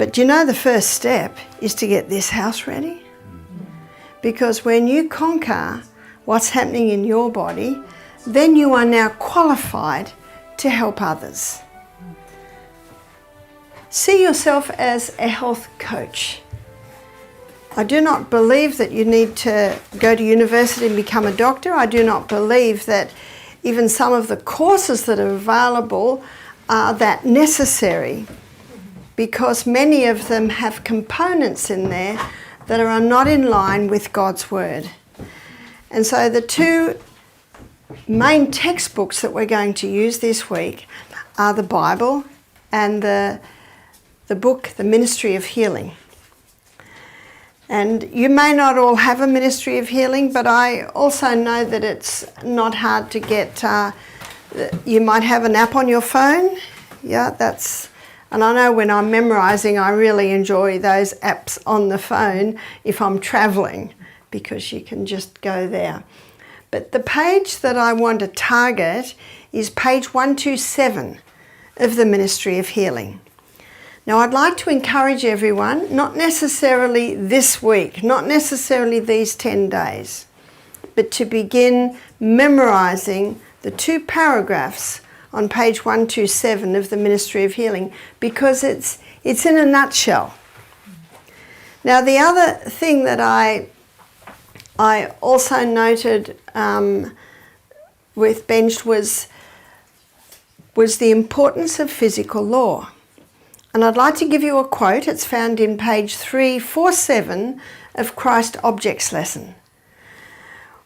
But you know, the first step is to get this house ready. Because when you conquer what's happening in your body, then you are now qualified to help others. See yourself as a health coach. I do not believe that you need to go to university and become a doctor. I do not believe that even some of the courses that are available are that necessary, because many of them have components in there that are not in line with God's Word. And so the two main textbooks that we're going to use this week are the Bible and the book, The Ministry of Healing. And you may not all have a ministry of healing, but I also know that it's not hard to get. You might have an app on your phone. Yeah, and I know when I'm memorising, I really enjoy those apps on the phone if I'm travelling, because you can just go there. But the page that I want to target is page 127 of the Ministry of Healing. Now, I'd like to encourage everyone, not necessarily this week, not necessarily these 10 days, but to begin memorising the 2 paragraphs on page 127 of the Ministry of Healing, because it's in a nutshell. Now, the other thing that I also noted with Benj was the importance of physical law. And I'd like to give you a quote. It's found in page 347 of Christ Objects Lesson,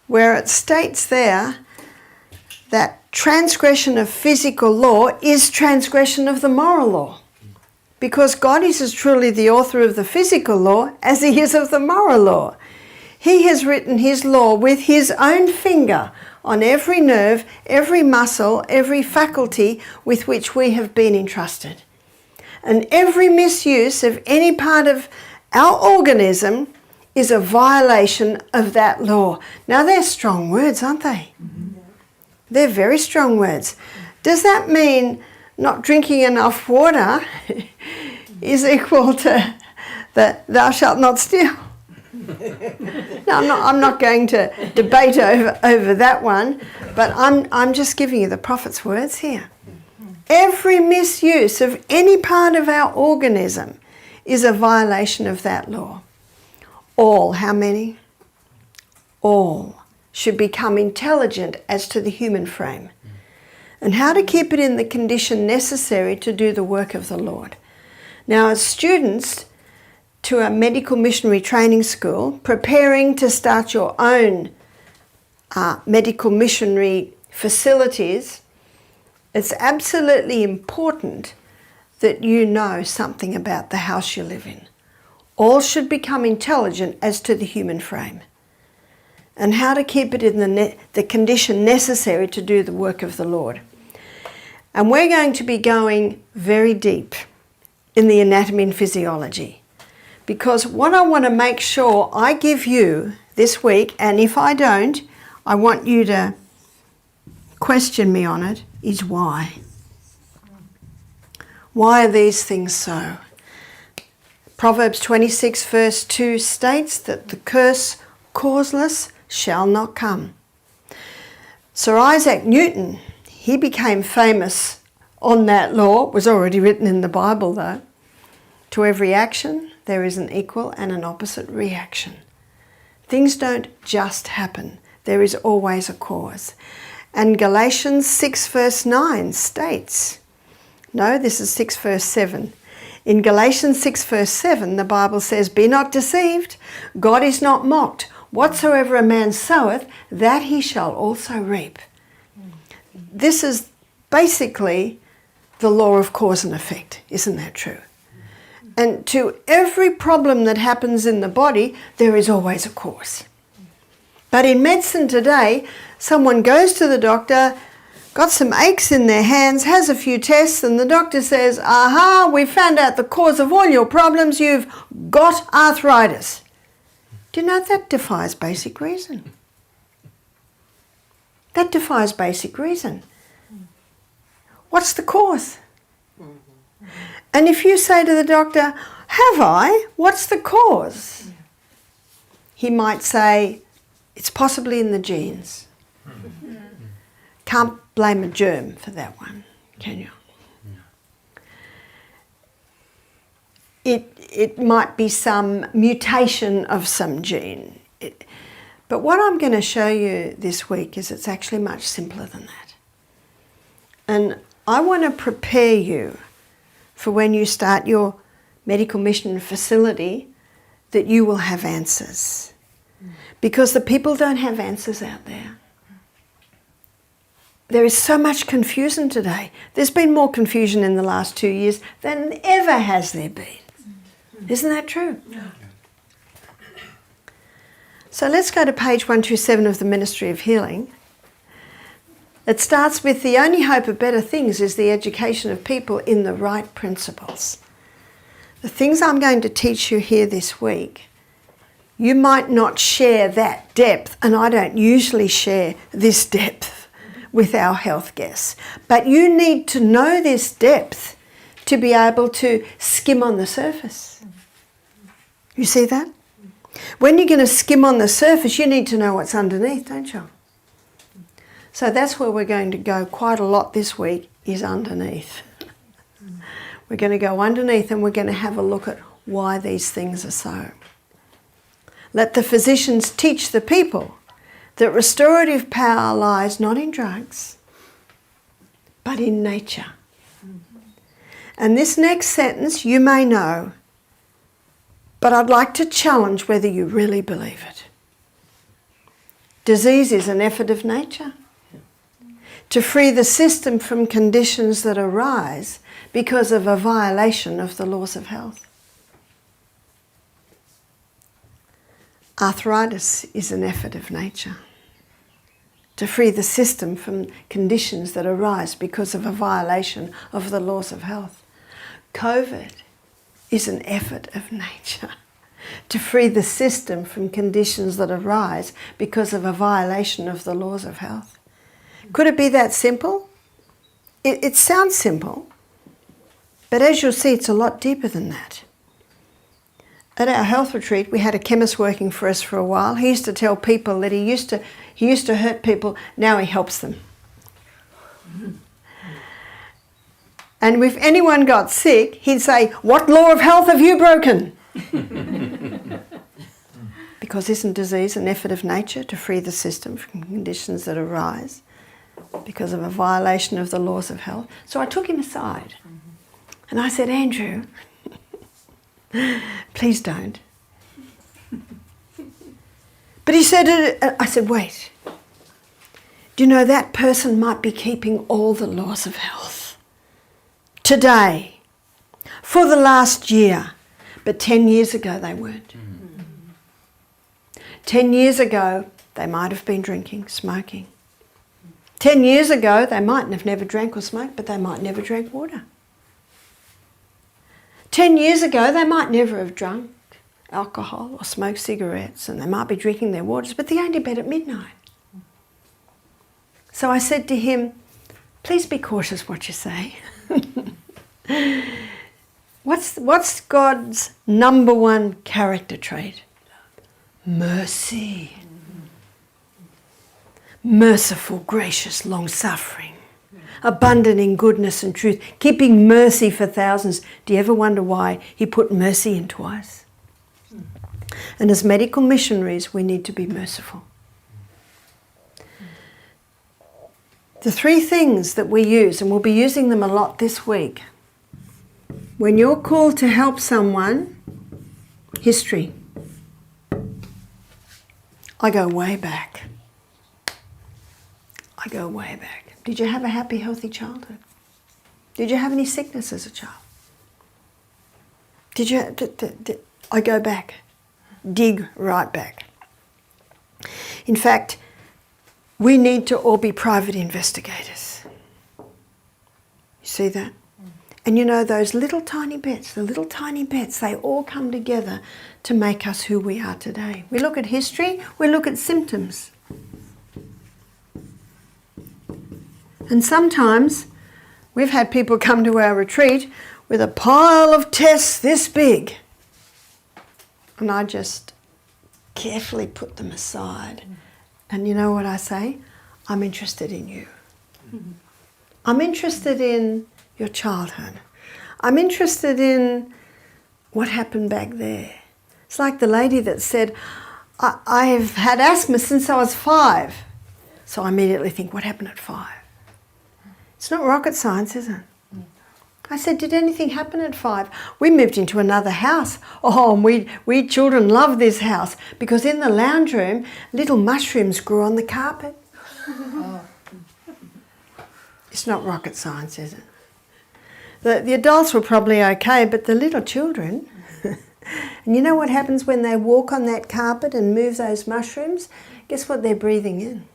where it states there that transgression of physical law is transgression of the moral law, because God is as truly the author of the physical law as he is of the moral law. He has written his law with his own finger on every nerve, every muscle, every faculty with which we have been entrusted. And every misuse of any part of our organism is a violation of that law. Now, they're strong words, aren't they? Mm-hmm. They're very strong words. Does that mean not drinking enough water is equal to the thou shalt not steal? No, I'm not going to debate over that one, but I'm just giving you the prophet's words here. Every misuse of any part of our organism is a violation of that law. All, how many? All should become intelligent as to the human frame, and how to keep it in the condition necessary to do the work of the Lord. Now, as students to a medical missionary training school, preparing to start your own medical missionary facilities, it's absolutely important that you know something about the house you live in. All should become intelligent as to the human frame, and how to keep it in the condition necessary to do the work of the Lord. And we're going to be going very deep in the anatomy and physiology, because what I want to make sure I give you this week, and if I don't, I want you to question me on it, is why. Why are these things so? Proverbs 26 verse 2 states that the curse causeless shall not come. Sir Isaac Newton, he became famous on that law. It was already written in the Bible though. To every action there is an equal and an opposite reaction. Things don't just happen. There is always a cause. And Galatians 6 verse 9 states, no, this is 6 verse 7. In Galatians 6 verse 7, the Bible says, "Be not deceived, God is not mocked. Whatsoever a man soweth, that he shall also reap." This is basically the law of cause and effect, isn't that true? And to every problem that happens in the body, there is always a cause. But in medicine today, someone goes to the doctor, got some aches in their hands, has a few tests, and the doctor says, "Aha, we found out the cause of all your problems, you've got arthritis." Do you know that defies basic reason? That defies basic reason. What's the cause? And if you say to the doctor, Have I? What's the cause? He might say, it's possibly in the genes. Can't blame a germ for that one, can you? It might be some mutation of some gene. But what I'm going to show you this week is it's actually much simpler than that. And I want to prepare you for when you start your medical mission facility that you will have answers. Because the people don't have answers out there. There is so much confusion today. There's been more confusion in the last 2 years than ever has there been. Isn't that true? Yeah. So let's go to page 127 of the Ministry of Healing. It starts with the only hope of better things is the education of people in the right principles. The things I'm going to teach you here this week, you might not share that depth, and I don't usually share this depth with our health guests. But you need to know this depth to be able to skim on the surface. You see that? When you're going to skim on the surface, you need to know what's underneath, don't you? So that's where we're going to go quite a lot this week, is underneath. We're going to go underneath and we're going to have a look at why these things are so. Let the physicians teach the people that restorative power lies not in drugs, but in nature. And this next sentence you may know, but I'd like to challenge whether you really believe it. Disease is an effort of nature to free the system from conditions that arise because of a violation of the laws of health. Arthritis is an effort of nature to free the system from conditions that arise because of a violation of the laws of health. COVID is an effort of nature to free the system from conditions that arise because of a violation of the laws of health. Could it be that simple? It sounds simple, but as you'll see, it's a lot deeper than that. At our health retreat, we had a chemist working for us for a while. He used to tell people that he used to hurt people, now he helps them. And if anyone got sick, he'd say, "What law of health have you broken?" Because isn't disease an effort of nature to free the system from conditions that arise because of a violation of the laws of health? So I took him aside and I said, "Andrew, please don't." But he said, I said, "Wait, do you know that person might be keeping all the laws of health today, for the last year, but 10 years ago they weren't. 10 years ago they might have been drinking, smoking. 10 years ago they might have never drank or smoked, but they might never drank water. 10 years ago they might never have drunk alcohol or smoked cigarettes, and they might be drinking their waters, but they go to bed at midnight." So I said to him, "Please be cautious what you say." What's God's number one character trait? Mercy. Merciful, gracious, long-suffering, abundant in goodness and truth, keeping mercy for thousands. Do you ever wonder why he put mercy in twice? And as medical missionaries, we need to be merciful. The three things that we use, and we'll be using them a lot this week, when you're called to help someone, history. I go way back. I go way back. Did you have a happy, healthy childhood? Did you have any sickness as a child? Did you? I go back. Dig right back. In fact, we need to all be private investigators. You see that? And you know, those little tiny bits, they all come together to make us who we are today. We look at history, we look at symptoms. And sometimes we've had people come to our retreat with a pile of tests this big. And I just carefully put them aside. And you know what I say? I'm interested in you. I'm interested in your childhood. I'm interested in what happened back there. It's like the lady that said, I've had asthma since I was 5. So I immediately think, what happened at 5? It's not rocket science, is it? I said, did anything happen at 5? We moved into another house. Oh, and we children love this house because in the lounge room, little mushrooms grew on the carpet. It's not rocket science, is it? The adults were probably okay, but the little children... And you know what happens when they walk on that carpet and move those mushrooms? Guess what they're breathing in?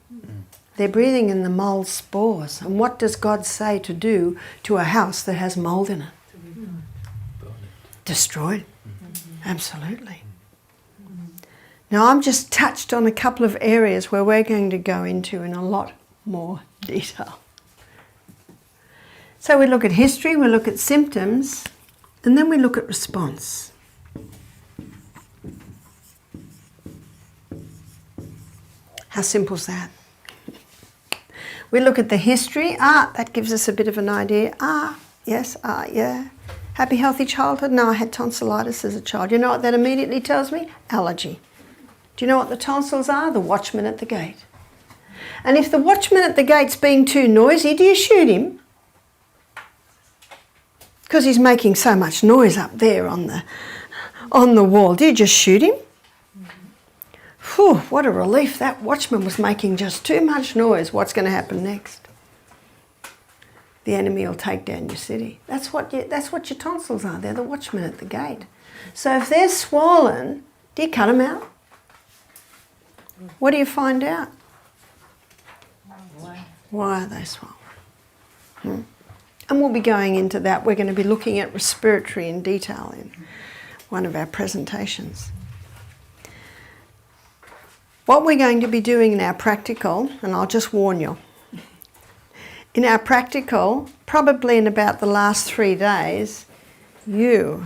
They're breathing in the mold spores. And what does God say to do to a house that has mold in it? Destroyed. Absolutely. Now I'm just touched on a couple of areas where we're going to go into in a lot more detail. So we look at history, we look at symptoms, and then we look at response. How simple is that? We look at the history. That gives us a bit of an idea. Yes, yeah. Happy, healthy childhood? No, I had tonsillitis as a child. You know what that immediately tells me? Allergy. Do you know what the tonsils are? The watchman at the gate. And if the watchman at the gate's being too noisy, do you shoot him? Because he's making so much noise up there on the wall. Do you just shoot him? Whew, what a relief. That watchman was making just too much noise. What's going to happen next? The enemy will take down your city. That's what your tonsils are. They're the watchmen at the gate. So if they're swollen, do you cut them out? What do you find out? Why are they swollen? And we'll be going into that. We're going to be looking at respiratory in detail in one of our presentations. What we're going to be doing in our practical, and I'll just warn you, in our practical, probably in about the last 3 days, you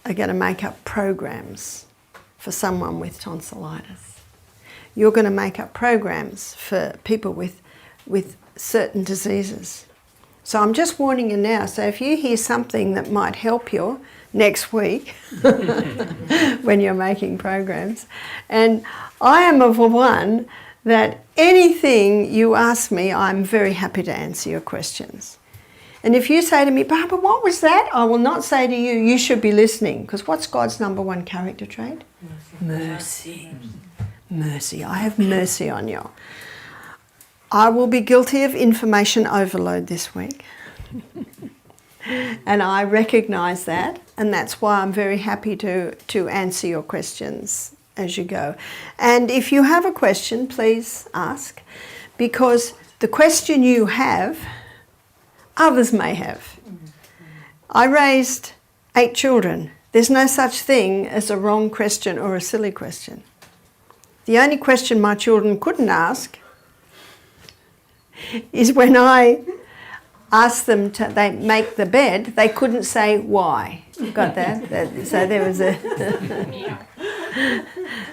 are going to make up programs for someone with tonsillitis. You're going to make up programs for people with certain diseases. So I'm just warning you now, so if you hear something that might help you next week when you're making programs, and I am of one that anything you ask me, I'm very happy to answer your questions. And if you say to me, Barbara, what was that? I will not say to you, you should be listening, because what's God's number 1 character trait? Mercy. Mercy. I have mercy on you. I will be guilty of information overload this week. And I recognise that, and that's why I'm very happy to answer your questions as you go. And if you have a question, please ask, because the question you have, others may have. I raised 8 children. There's no such thing as a wrong question or a silly question. The only question my children couldn't ask is when I asked them to they make the bed, they couldn't say why. Got that? So there was a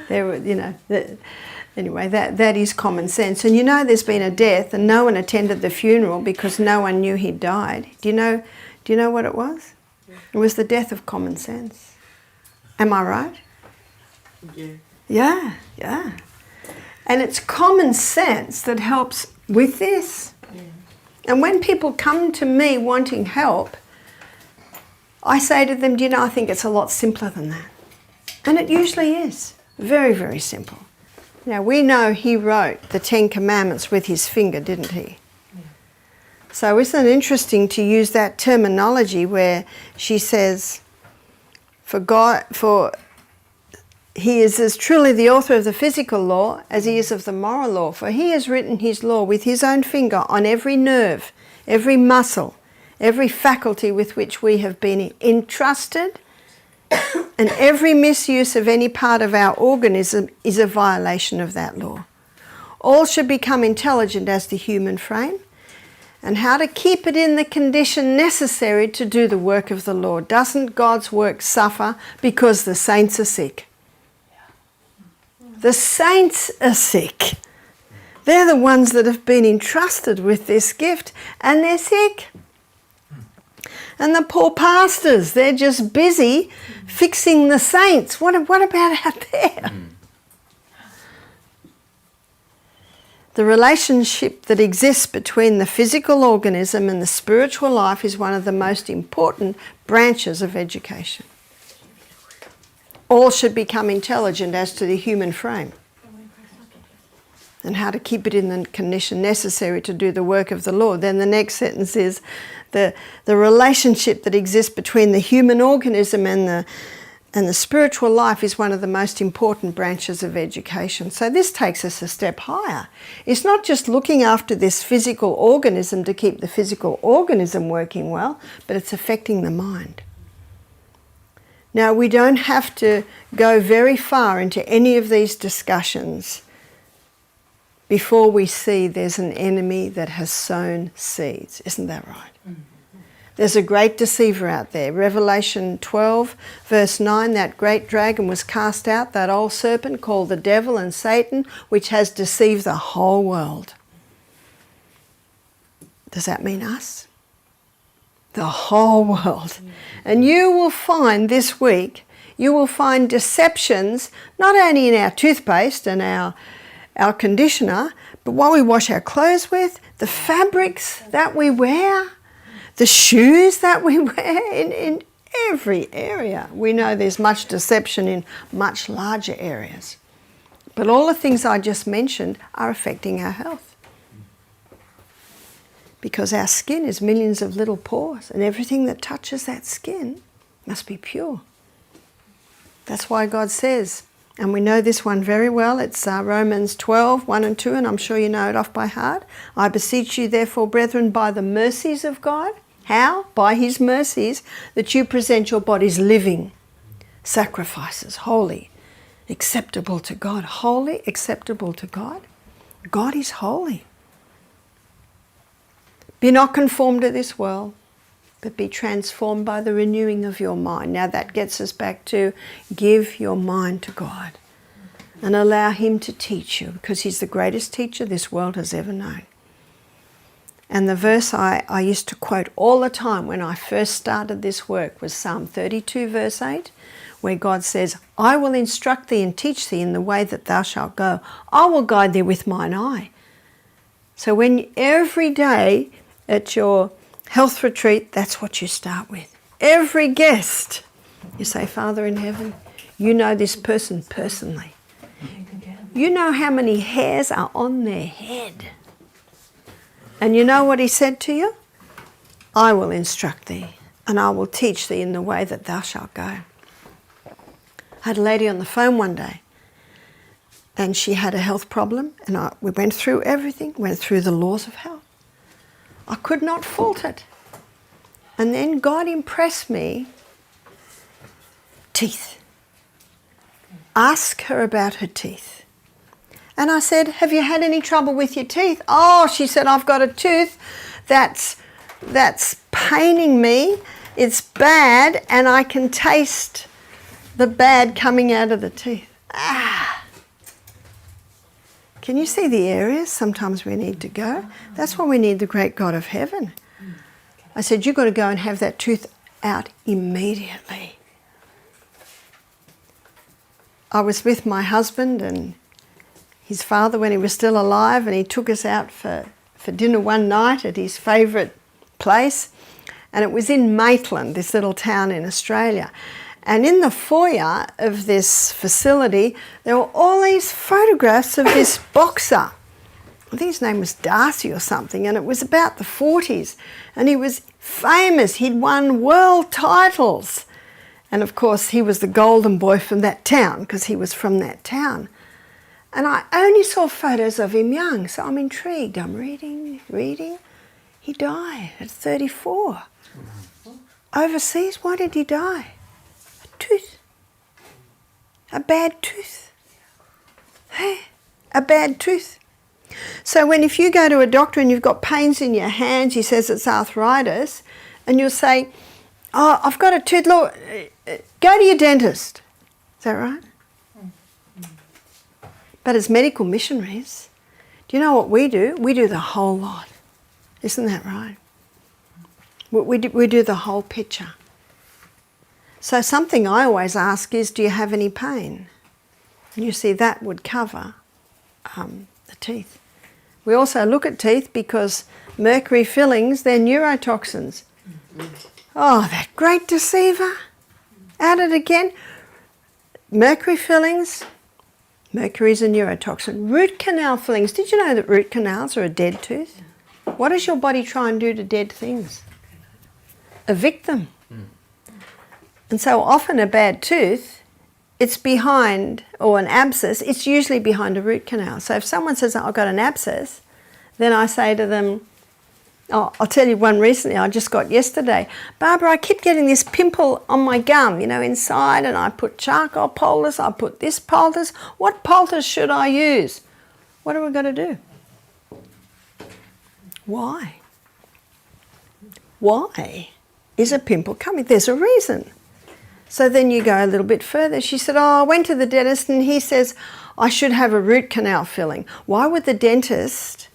there were, you know, anyway, that is common sense. And you know, there's been a death and no one attended the funeral because no one knew he'd died. Do you know what it was? It was the death of common sense. Am I right? Yeah. And it's common sense that helps with this. And when people come to me wanting help, I say to them, do you know, I think it's a lot simpler than that. And it usually is. Very, very simple. Now, we know he wrote the 10 Commandments with his finger, didn't he? Yeah. So isn't it interesting to use that terminology where she says, for he is as truly the author of the physical law as he is of the moral law. For he has written his law with his own finger on every nerve, every muscle, every faculty with which we have been entrusted, and every misuse of any part of our organism is a violation of that law. All should become intelligent as the human frame, and how to keep it in the condition necessary to do the work of the Lord. Doesn't God's work suffer because the saints are sick? The saints are sick. They're the ones that have been entrusted with this gift, and they're sick. And the poor pastors, they're just busy fixing the saints. What about out there? The relationship that exists between the physical organism and the spiritual life is one of the most important branches of education. All should become intelligent as to the human frame and how to keep it in the condition necessary to do the work of the Lord. Then the next sentence is the relationship that exists between the human organism and the spiritual life is one of the most important branches of education. So this takes us a step higher. It's not just looking after this physical organism to keep the physical organism working well, but it's affecting the mind. Now, we don't have to go very far into any of these discussions before we see there's an enemy that has sown seeds. Isn't that right? Mm-hmm. There's a great deceiver out there. Revelation 12, verse 9, that great dragon was cast out, that old serpent called the devil and Satan, which has deceived the whole world. Does that mean us? The whole world. And you will find this week, you will find deceptions, not only in our toothpaste and our conditioner, but what we wash our clothes with, the fabrics that we wear, the shoes that we wear, in every area. We know there's much deception in much larger areas. But all the things I just mentioned are affecting our health. Because our skin is millions of little pores, and everything that touches that skin must be pure. That's why God says, and we know this one very well, it's Romans 12, 1 and 2, and I'm sure you know it off by heart. I beseech you therefore, brethren, by the mercies of God. How? By his mercies, that you present your bodies living sacrifices, holy, acceptable to God. Holy, acceptable to God. God is holy. Be not conformed to this world, but be transformed by the renewing of your mind. Now that gets us back to give your mind to God and allow him to teach you, because he's the greatest teacher this world has ever known. And the verse I used to quote all the time when I first started this work was Psalm 32 verse 8, where God says, I will instruct thee and teach thee in the way that thou shalt go. I will guide thee with mine eye. So when every day at your health retreat, that's what you start with. Every guest, you say, Father in heaven, you know this person personally. You know how many hairs are on their head. And you know what he said to you? I will instruct thee, and I will teach thee in the way that thou shalt go. I had a lady on the phone one day, and she had a health problem, and we went through everything, went through the laws of health. I could not fault it. And then God impressed me, teeth. Ask her about her teeth. And I said, have you had any trouble with your teeth? Oh, she said, I've got a tooth that's paining me. It's bad, and I can taste the bad coming out of the teeth. Can you see the areas sometimes we need to go? That's why we need the great God of heaven. I said, you've got to go and have that tooth out immediately. I was with my husband and his father when he was still alive, and he took us out for dinner one night at his favourite place, and it was in Maitland, this little town in Australia. And in the foyer of this facility, there were all these photographs of this boxer. I think his name was Darcy or something, and it was about the 40s. And he was famous. He'd won world titles. And of course, he was the golden boy from that town, because he was from that town. And I only saw photos of him young, so I'm intrigued. I'm reading. He died at 34. Overseas, why did he die? Tooth. A bad tooth. Hey, a bad tooth. So if you go to a doctor and you've got pains in your hands, he says it's arthritis, and you'll say, oh, I've got a tooth, look, go to your dentist. Is that right? But as medical missionaries, do you know what we do? We do the whole lot. Isn't that right? We do the whole picture. So something I always ask is, do you have any pain? And you see, that would cover the teeth. We also look at teeth because mercury fillings, they're neurotoxins. Oh, that great deceiver. At it again. Mercury fillings, mercury's a neurotoxin. Root canal fillings. Did you know that root canals are a dead tooth? What does your body try and do to dead things? Evict them. And so often a bad tooth, it's behind, or an abscess, it's usually behind a root canal. So if someone says, I've got an abscess, then I say to them, oh, I'll tell you one recently I just got yesterday. Barbara, I keep getting this pimple on my gum, you know, inside, and I put charcoal poultice, I put this poultice. What poultice should I use? What are we going to do? Why? Why is a pimple coming? There's a reason. So then you go a little bit further. She said, oh, I went to the dentist and he says I should have a root canal filling. Why would the dentist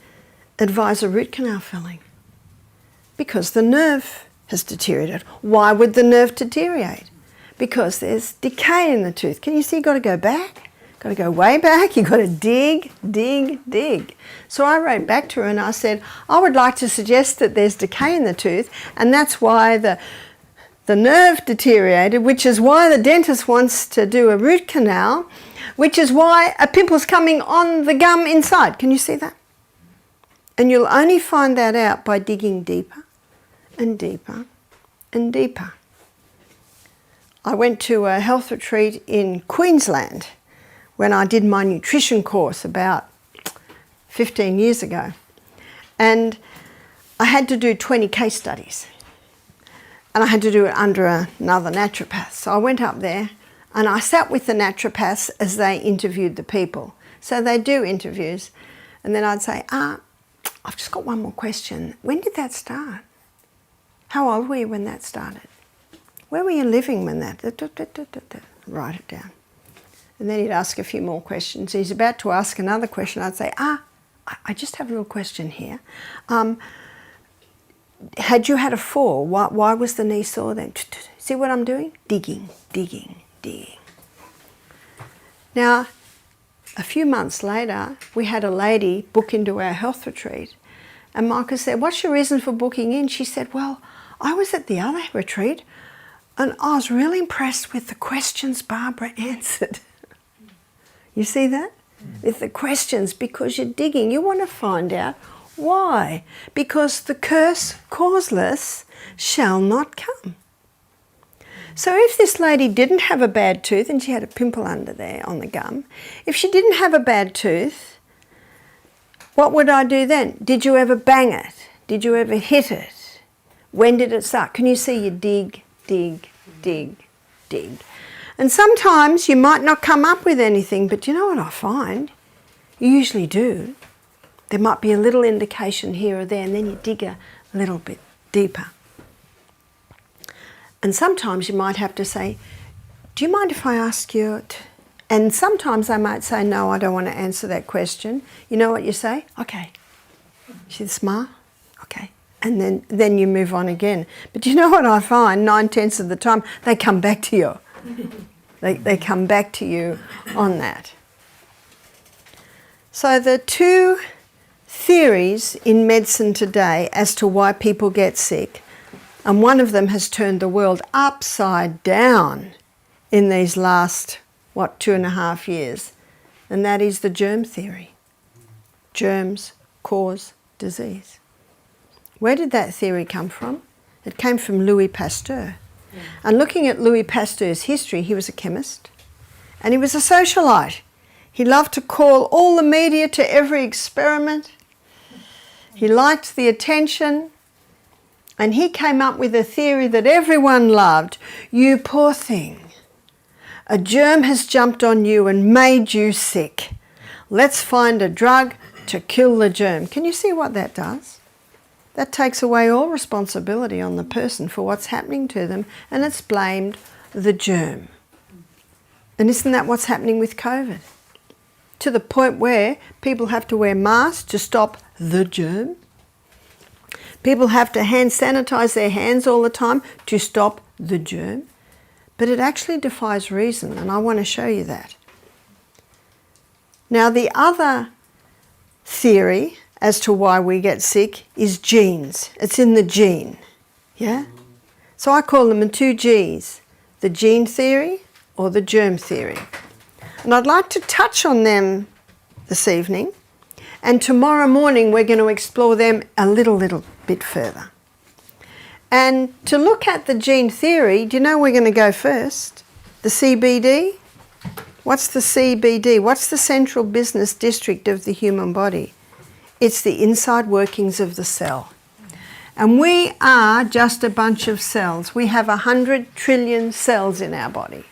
advise a root canal filling? Because the nerve has deteriorated. Why would the nerve deteriorate? Because there's decay in the tooth. Can you see you've got to go back? Got to go way back. You've got to dig, dig, dig. So I wrote back to her and I said, I would like to suggest that there's decay in the tooth, and that's why the nerve deteriorated, which is why the dentist wants to do a root canal, which is why a pimple's coming on the gum inside. Can you see that? And you'll only find that out by digging deeper and deeper and deeper. I went to a health retreat in Queensland when I did my nutrition course about 15 years ago. And I had to do 20 case studies. And I had to do it under another naturopath. So I went up there and I sat with the naturopaths as they interviewed the people. So they do interviews. And then I'd say, I've just got one more question. When did that start? How old were you when that started? Where were you living when that? Write it down. And then he'd ask a few more questions. He's about to ask another question. I'd say, I just have a little question here. Had you had a fall? Why was the knee sore then? See what I'm doing? Digging, digging, digging. Now, a few months later, we had a lady book into our health retreat. And Michael said, what's your reason for booking in? She said, well, I was at the other retreat and I was really impressed with the questions Barbara answered. You see that? With the questions, because you're digging. You want to find out why. Because the curse causeless shall not come. So if this lady didn't have a bad tooth and she had a pimple under there on the gum, if she didn't have a bad tooth, what would I do then? Did you ever bang it? Did you ever hit it? When did it start? Can you see you dig, dig, dig, dig? And sometimes you might not come up with anything, but you know what I find? You usually do. There might be a little indication here or there, and then you dig a little bit deeper. And sometimes you might have to say, do you mind if I ask you? And sometimes they might say, no, I don't want to answer that question. You know what you say? Okay. See the smile? Okay. And then you move on again. But you know what I find? 9/10 of the time, they come back to you. They come back to you on that. So the two theories in medicine today as to why people get sick, and one of them has turned the world upside down in these last, 2.5 years, and that is the germ theory. Germs cause disease. Where did that theory come from? It came from Louis Pasteur. Yeah. And looking at Louis Pasteur's history, he was a chemist and he was a socialite. He loved to call all the media to every experiment. He liked the attention, and he came up with a theory that everyone loved. You poor thing. A germ has jumped on you and made you sick. Let's find a drug to kill the germ. Can you see what that does? That takes away all responsibility on the person for what's happening to them, and it's blamed the germ. And isn't that what's happening with COVID? to the point where people have to wear masks to stop the germ. People have to hand sanitize their hands all the time to stop the germ. But it actually defies reason, and I want to show you that. Now, the other theory as to why we get sick is genes. It's in the gene, yeah? So I call them the two Gs, the gene theory or the germ theory. And I'd like to touch on them this evening, and tomorrow morning we're going to explore them a little bit further. And to look at the gene theory, do you know we're going to go first? The CBD? What's the CBD? What's the central business district of the human body? It's the inside workings of the cell. And we are just a bunch of cells. We have 100 trillion cells in our body.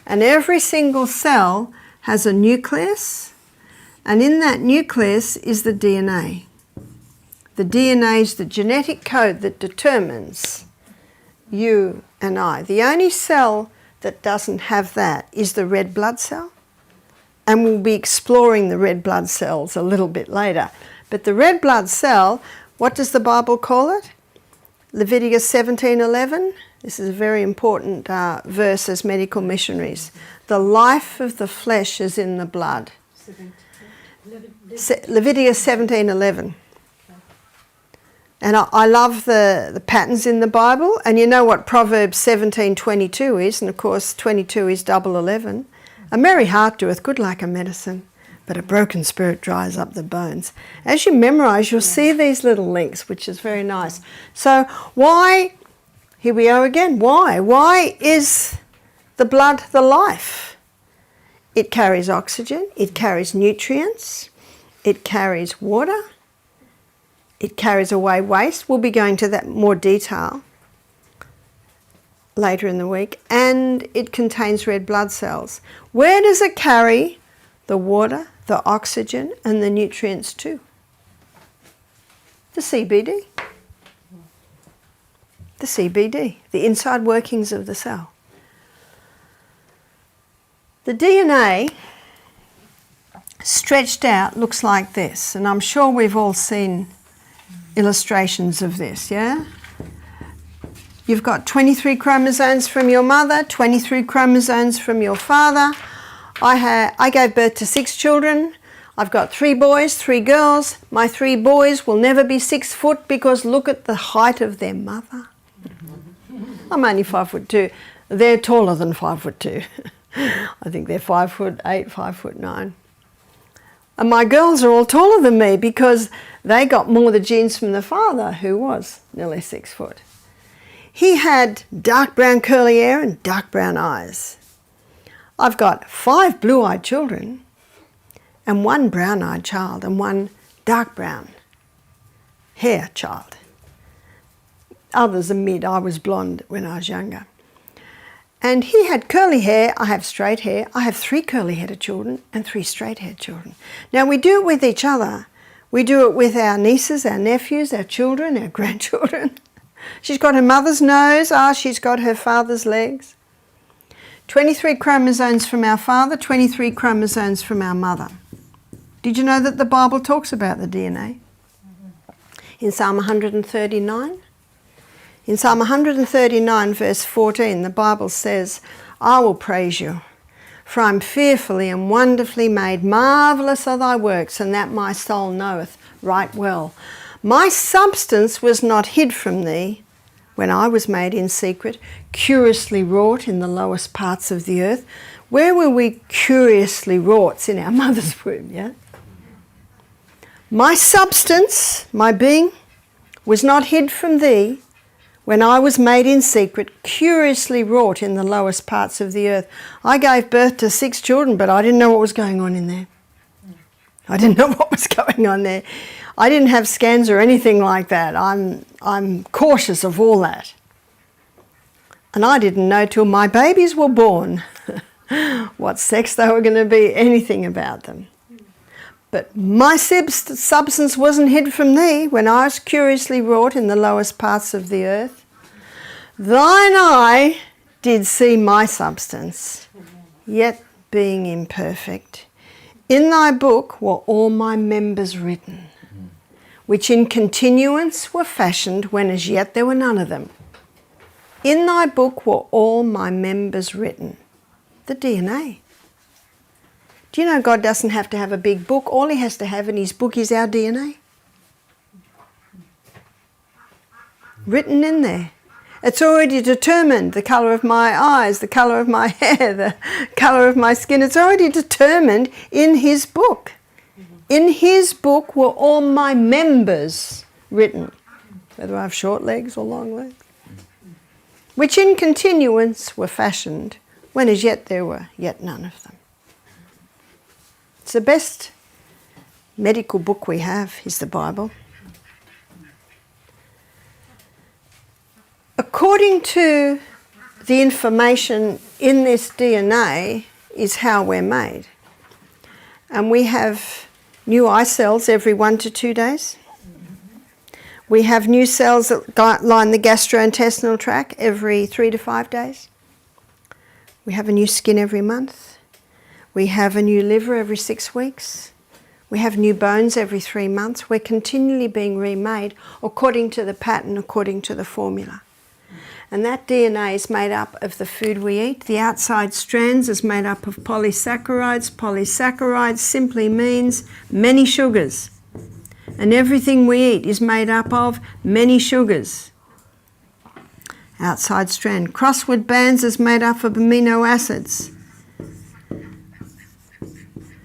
And every single cell has a nucleus, and in that nucleus is the DNA. The DNA is the genetic code that determines you and I. The only cell that doesn't have that is the red blood cell. And we'll be exploring the red blood cells a little bit later. But the red blood cell, what does the Bible call it? Leviticus 17:11. This is a very important verse as medical missionaries. The life of the flesh is in the blood. Leviticus 17:11. And I love the patterns in the Bible. And you know what Proverbs 17:22 is. And of course 22 is double 11. A merry heart doeth good like a medicine, but a broken spirit dries up the bones. As you memorize, you'll see these little links, which is very nice. So why, here we are again, why? Why is the blood the life? It carries oxygen, it carries nutrients, it carries water, it carries away waste. We'll be going to that more detail later in the week. And it contains red blood cells. Where does it carry the water, the oxygen and the nutrients to? The CBD. The CBD, the inside workings of the cell. The DNA stretched out looks like this, and I'm sure we've all seen illustrations of this, yeah? You've got 23 chromosomes from your mother, 23 chromosomes from your father. I gave birth to 6 children. I've got 3 boys, 3 girls. My 3 boys will never be 6 foot because look at the height of their mother. I'm only 5'2". They're taller than 5'2". I think they're 5'8", 5'9". And my girls are all taller than me because they got more of the genes from the father, who was nearly 6 foot. He had dark brown curly hair and dark brown eyes. I've got 5 blue-eyed children and 1 brown-eyed child and 1 dark brown hair child. Others are mid. I was blonde when I was younger. And he had curly hair, I have straight hair. I have 3 curly-headed children and 3 straight-haired children. Now we do it with each other. We do it with our nieces, our nephews, our children, our grandchildren. She's got her mother's nose, she's got her father's legs. 23 chromosomes from our father, 23 chromosomes from our mother. Did you know that the Bible talks about the DNA? In Psalm 139? In Psalm 139 verse 14, the Bible says, I will praise you, for I am fearfully and wonderfully made. Marvellous are thy works, and that my soul knoweth right well. My substance was not hid from thee when I was made in secret, curiously wrought in the lowest parts of the earth. Where were we curiously wrought? It's in our mother's womb, yeah? My substance, my being, was not hid from thee when I was made in secret, curiously wrought in the lowest parts of the earth. I gave birth to 6 children, but I didn't know what was going on in there. I didn't know what was going on there. I didn't have scans or anything like that. I'm cautious of all that. And I didn't know till my babies were born what sex they were going to be, anything about them. But my substance wasn't hid from thee when I was curiously wrought in the lowest parts of the earth. Thine eye did see my substance, yet being imperfect. In thy book were all my members written, which in continuance were fashioned when as yet there were none of them. In thy book were all my members written. The DNA. Do you know God doesn't have to have a big book? All he has to have in his book is our DNA. Written in there. It's already determined, the colour of my eyes, the colour of my hair, the colour of my skin. It's already determined in his book. In his book were all my members written, whether I have short legs or long legs, which in continuance were fashioned, when as yet there were yet none of them. It's the best medical book we have, is the Bible. According to the information in this DNA is how we're made. And we have new eye cells every 1 to 2 days. We have new cells that line the gastrointestinal tract every 3 to 5 days. We have a new skin every month. We have a new liver every 6 weeks. We have new bones every 3 months. We're continually being remade according to the pattern, according to the formula. And that DNA is made up of the food we eat. The outside strands is made up of polysaccharides. Polysaccharides simply means many sugars. And everything we eat is made up of many sugars. Outside strand. Crossword bands is made up of amino acids.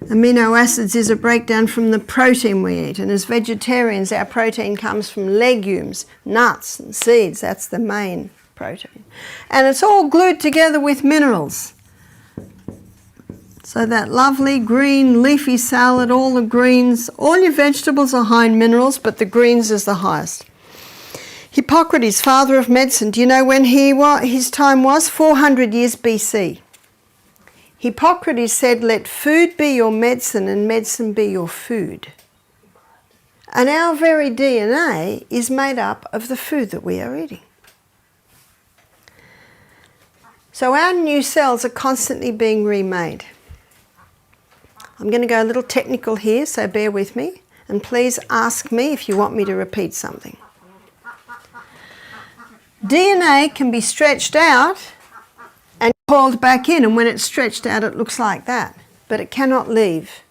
Amino acids is a breakdown from the protein we eat. And as vegetarians, our protein comes from legumes, nuts and seeds. That's the main protein. And it's all glued together with minerals. So that lovely green leafy salad, all the greens, all your vegetables are high in minerals, but the greens is the highest. Hippocrates, father of medicine, do you know when his time was? 400 years BC. Hippocrates said, let food be your medicine and medicine be your food. And our very DNA is made up of the food that we are eating. So our new cells are constantly being remade. I'm going to go a little technical here, so bear with me. And please ask me if you want me to repeat something. DNA can be stretched out and called back in, and when it's stretched out it looks like that, but it cannot leave.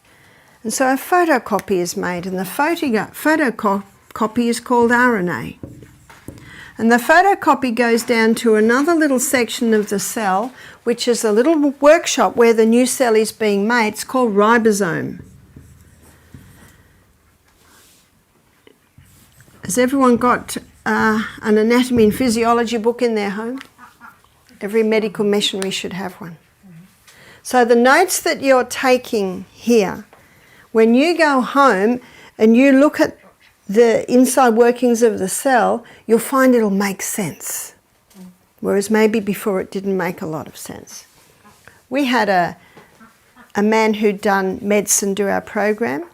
And so a photocopy is made, and the photocopy is called RNA. And the photocopy goes down to another little section of the cell, which is a little workshop where the new cell is being made. It's called ribosome. Has everyone got an anatomy and physiology book in their home? Every medical missionary should have one. So the notes that you're taking here, when you go home and you look at the inside workings of the cell, you'll find it'll make sense. Whereas maybe before it didn't make a lot of sense. We had a man who'd done medicine do our program,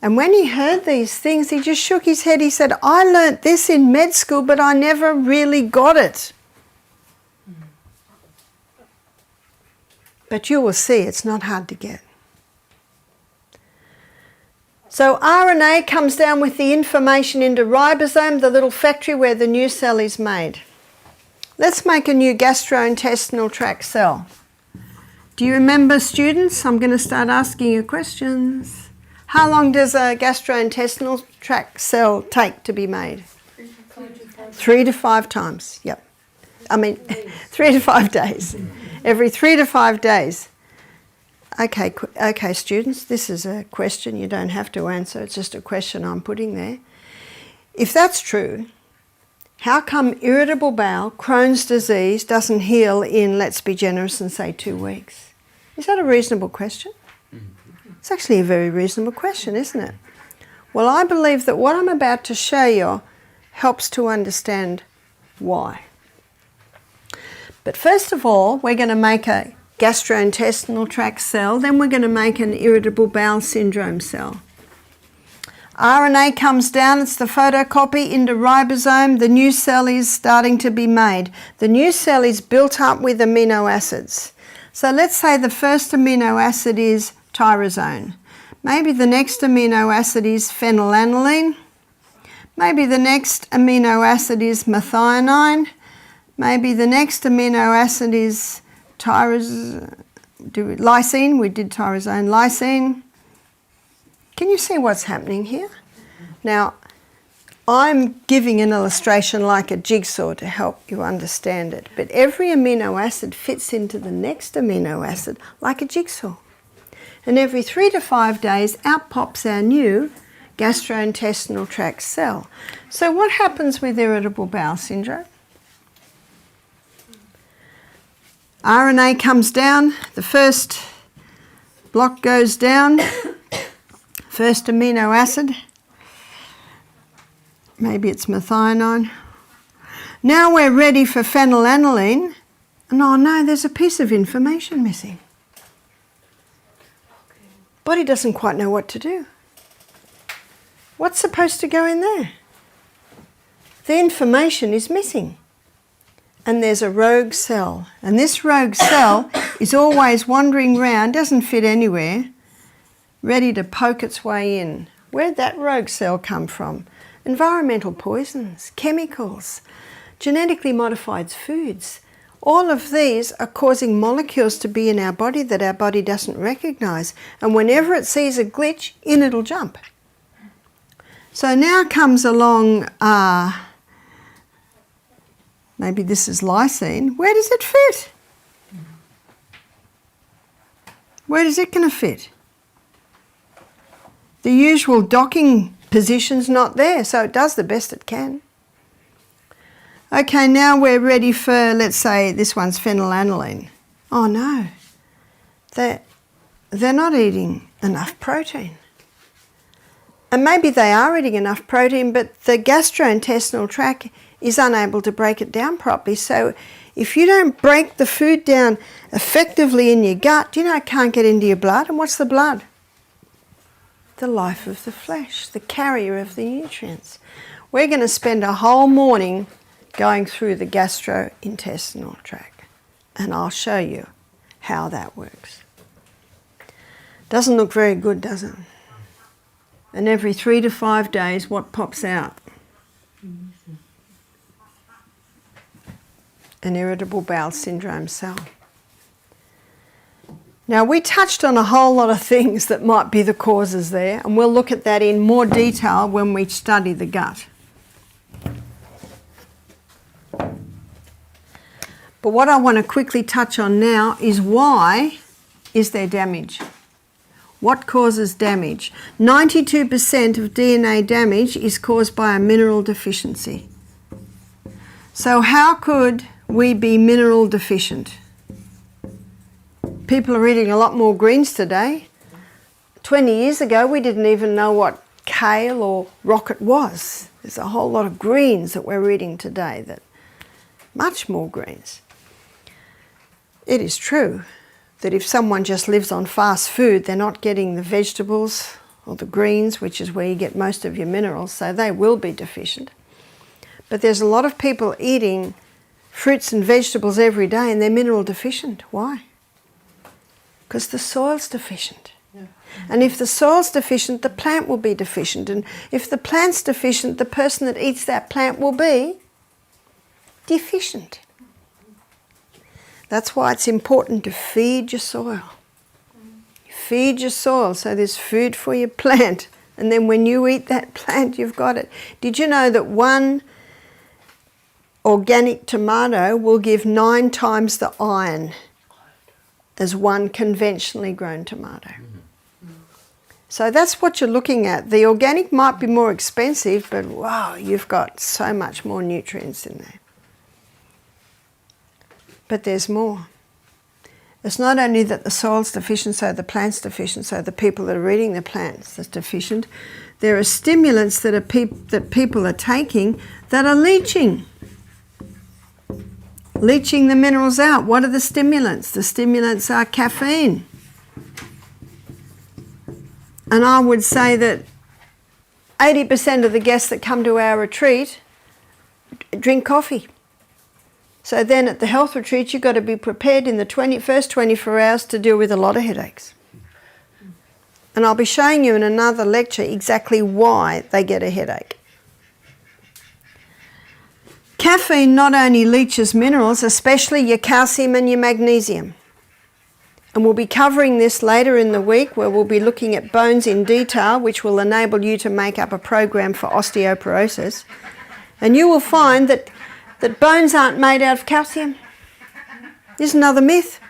and when he heard these things, he just shook his head. He said, I learnt this in med school, but I never really got it. But you will see it's not hard to get. So RNA comes down with the information into ribosome, the little factory where the new cell is made. Let's make a new gastrointestinal tract cell. Do you remember, students? I'm going to start asking you questions. How long does a gastrointestinal tract cell take to be made? 3 to 5 times, yep. 3 to 5 days. Every 3 to 5 days. Okay, students, this is a question you don't have to answer. It's just a question I'm putting there. If that's true, how come irritable bowel, Crohn's disease, doesn't heal in, let's be generous and say 2 weeks? Is that a reasonable question? It's actually a very reasonable question, isn't it? Well, I believe that what I'm about to show you helps to understand why. But first of all, we're going to make a gastrointestinal tract cell, then we're going to make an irritable bowel syndrome cell. RNA comes down, it's the photocopy into ribosome, the new cell is starting to be made. The new cell is built up with amino acids. So let's say the first amino acid is tyrosine. Maybe the next amino acid is phenylalanine. Maybe the next amino acid is methionine. Maybe the next amino acid is lysine. We did tyrosine, lysine. Can you see what's happening here? Now, I'm giving an illustration like a jigsaw to help you understand it, but every amino acid fits into the next amino acid like a jigsaw. And every 3 to 5 days, out pops our new gastrointestinal tract cell. So what happens with irritable bowel syndrome? RNA comes down, the first block goes down, first amino acid. Maybe it's methionine. Now we're ready for phenylalanine. And oh no, there's a piece of information missing. Body doesn't quite know what to do. What's supposed to go in there? The information is missing. And there's a rogue cell. And this rogue cell is always wandering around, doesn't fit anywhere, ready to poke its way in. Where'd that rogue cell come from? Environmental poisons, chemicals, genetically modified foods. All of these are causing molecules to be in our body that our body doesn't recognise. And whenever it sees a glitch, in it'll jump. So now comes along, maybe this is lysine. Where does it fit? Where is it going to fit? The usual docking position's not there, so it does the best it can. Okay, now we're ready for, let's say, this one's phenylalanine. Oh no, they're not eating enough protein. And maybe they are eating enough protein, but the gastrointestinal tract is unable to break it down properly. So if you don't break the food down effectively in your gut, it can't get into your blood. And what's the blood? The life of the flesh, the carrier of the nutrients. We're going to spend a whole morning going through the gastrointestinal tract, and I'll show you how that works. Doesn't look very good, does it? And every 3 to 5 days, what pops out? An irritable bowel syndrome cell. Now, we touched on a whole lot of things that might be the causes there, and we'll look at that in more detail when we study the gut. But what I want to quickly touch on now is why is there damage? What causes damage? 92% of DNA damage is caused by a mineral deficiency. So how could we be mineral deficient? People are eating a lot more greens today. 20 years ago, we didn't even know what kale or rocket was. There's a whole lot of greens that we're eating today, much more greens. It is true that if someone just lives on fast food, they're not getting the vegetables or the greens, which is where you get most of your minerals, so they will be deficient. But there's a lot of people eating fruits and vegetables every day and they're mineral deficient. Why? Because the soil's deficient. Yeah. And if the soil's deficient, the plant will be deficient. And if the plant's deficient, the person that eats that plant will be deficient. That's why it's important to feed your soil. Feed your soil so there's food for your plant. And then when you eat that plant, you've got it. Did you know that one organic tomato will give 9 times the iron as one conventionally grown tomato? So that's what you're looking at. The organic might be more expensive, but wow, you've got so much more nutrients in there. But there's more. It's not only that the soil's deficient, so the plant's deficient, so the people that are eating the plants are deficient. There are stimulants that people are taking that are leaching the minerals out. What are the stimulants? The stimulants are caffeine. And I would say that 80% of the guests that come to our retreat drink coffee. So then at the health retreat, you've got to be prepared in the first 24 hours to deal with a lot of headaches. And I'll be showing you in another lecture exactly why they get a headache. Caffeine not only leaches minerals, especially your calcium and your magnesium. And we'll be covering this later in the week, where we'll be looking at bones in detail, which will enable you to make up a program for osteoporosis. And you will find that bones aren't made out of calcium. This is another myth.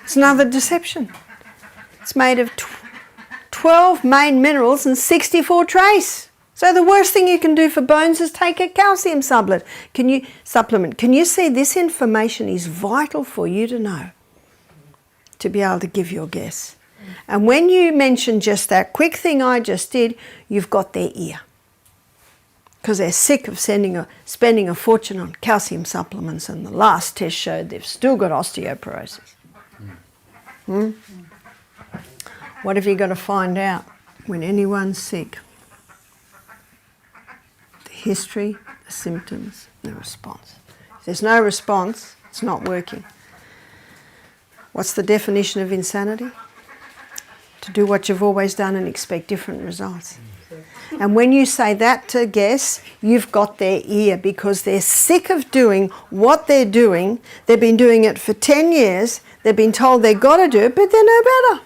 It's another deception. It's made of 12 main minerals and 64 trace. So the worst thing you can do for bones is take a calcium supplement. Can you see this information is vital for you to know, to be able to give your guess. And when you mention just that quick thing I just did, you've got their ear. Because they're sick of spending a fortune on calcium supplements, and the last test showed they've still got osteoporosis. What have you got to find out when anyone's sick? The history, the symptoms, the response. If there's no response, it's not working. What's the definition of insanity? To do what you've always done and expect different results. And when you say that to guests, you've got their ear, because they're sick of doing what they're doing. They've been doing it for 10 years. They've been told they've got to do it, but they're no better.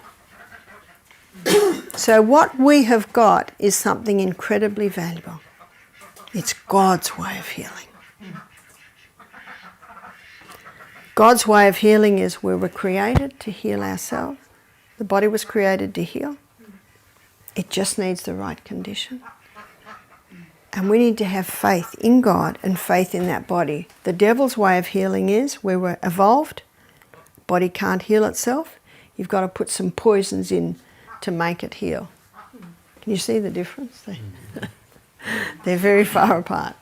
So what we have got is something incredibly valuable. It's God's way of healing. God's way of healing is we were created to heal ourselves. The body was created to heal. It just needs the right condition. And we need to have faith in God and faith in that body. The devil's way of healing is we were evolved. Body can't heal itself. You've got to put some poisons in to make it heal. Can you see the difference? They're very far apart.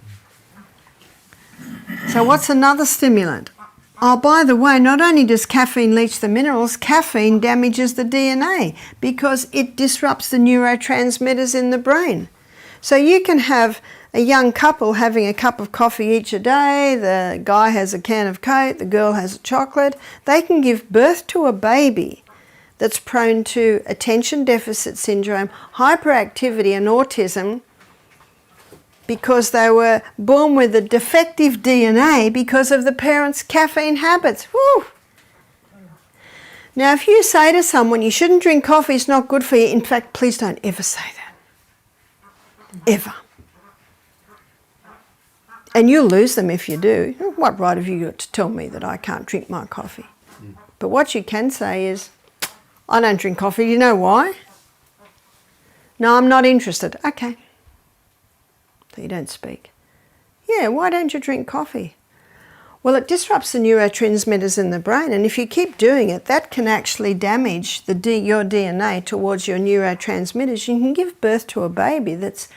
So what's another stimulant? Oh, by the way, not only does caffeine leach the minerals, caffeine damages the DNA because it disrupts the neurotransmitters in the brain. So you can have a young couple having a cup of coffee each a day, the guy has a can of Coke, the girl has a chocolate. They can give birth to a baby that's prone to attention deficit syndrome, hyperactivity and autism, because they were born with a defective DNA because of the parents' caffeine habits. Woo! Now, if you say to someone, you shouldn't drink coffee, it's not good for you, in fact, please don't ever say that. Ever. And you'll lose them if you do. What right have you got to tell me that I can't drink my coffee? But what you can say is, I don't drink coffee. You know why? No, I'm not interested. Okay. So you don't speak. Yeah, why don't you drink coffee? Well, it disrupts the neurotransmitters in the brain, and if you keep doing it, that can actually damage your DNA towards your neurotransmitters. You can give birth to a baby that's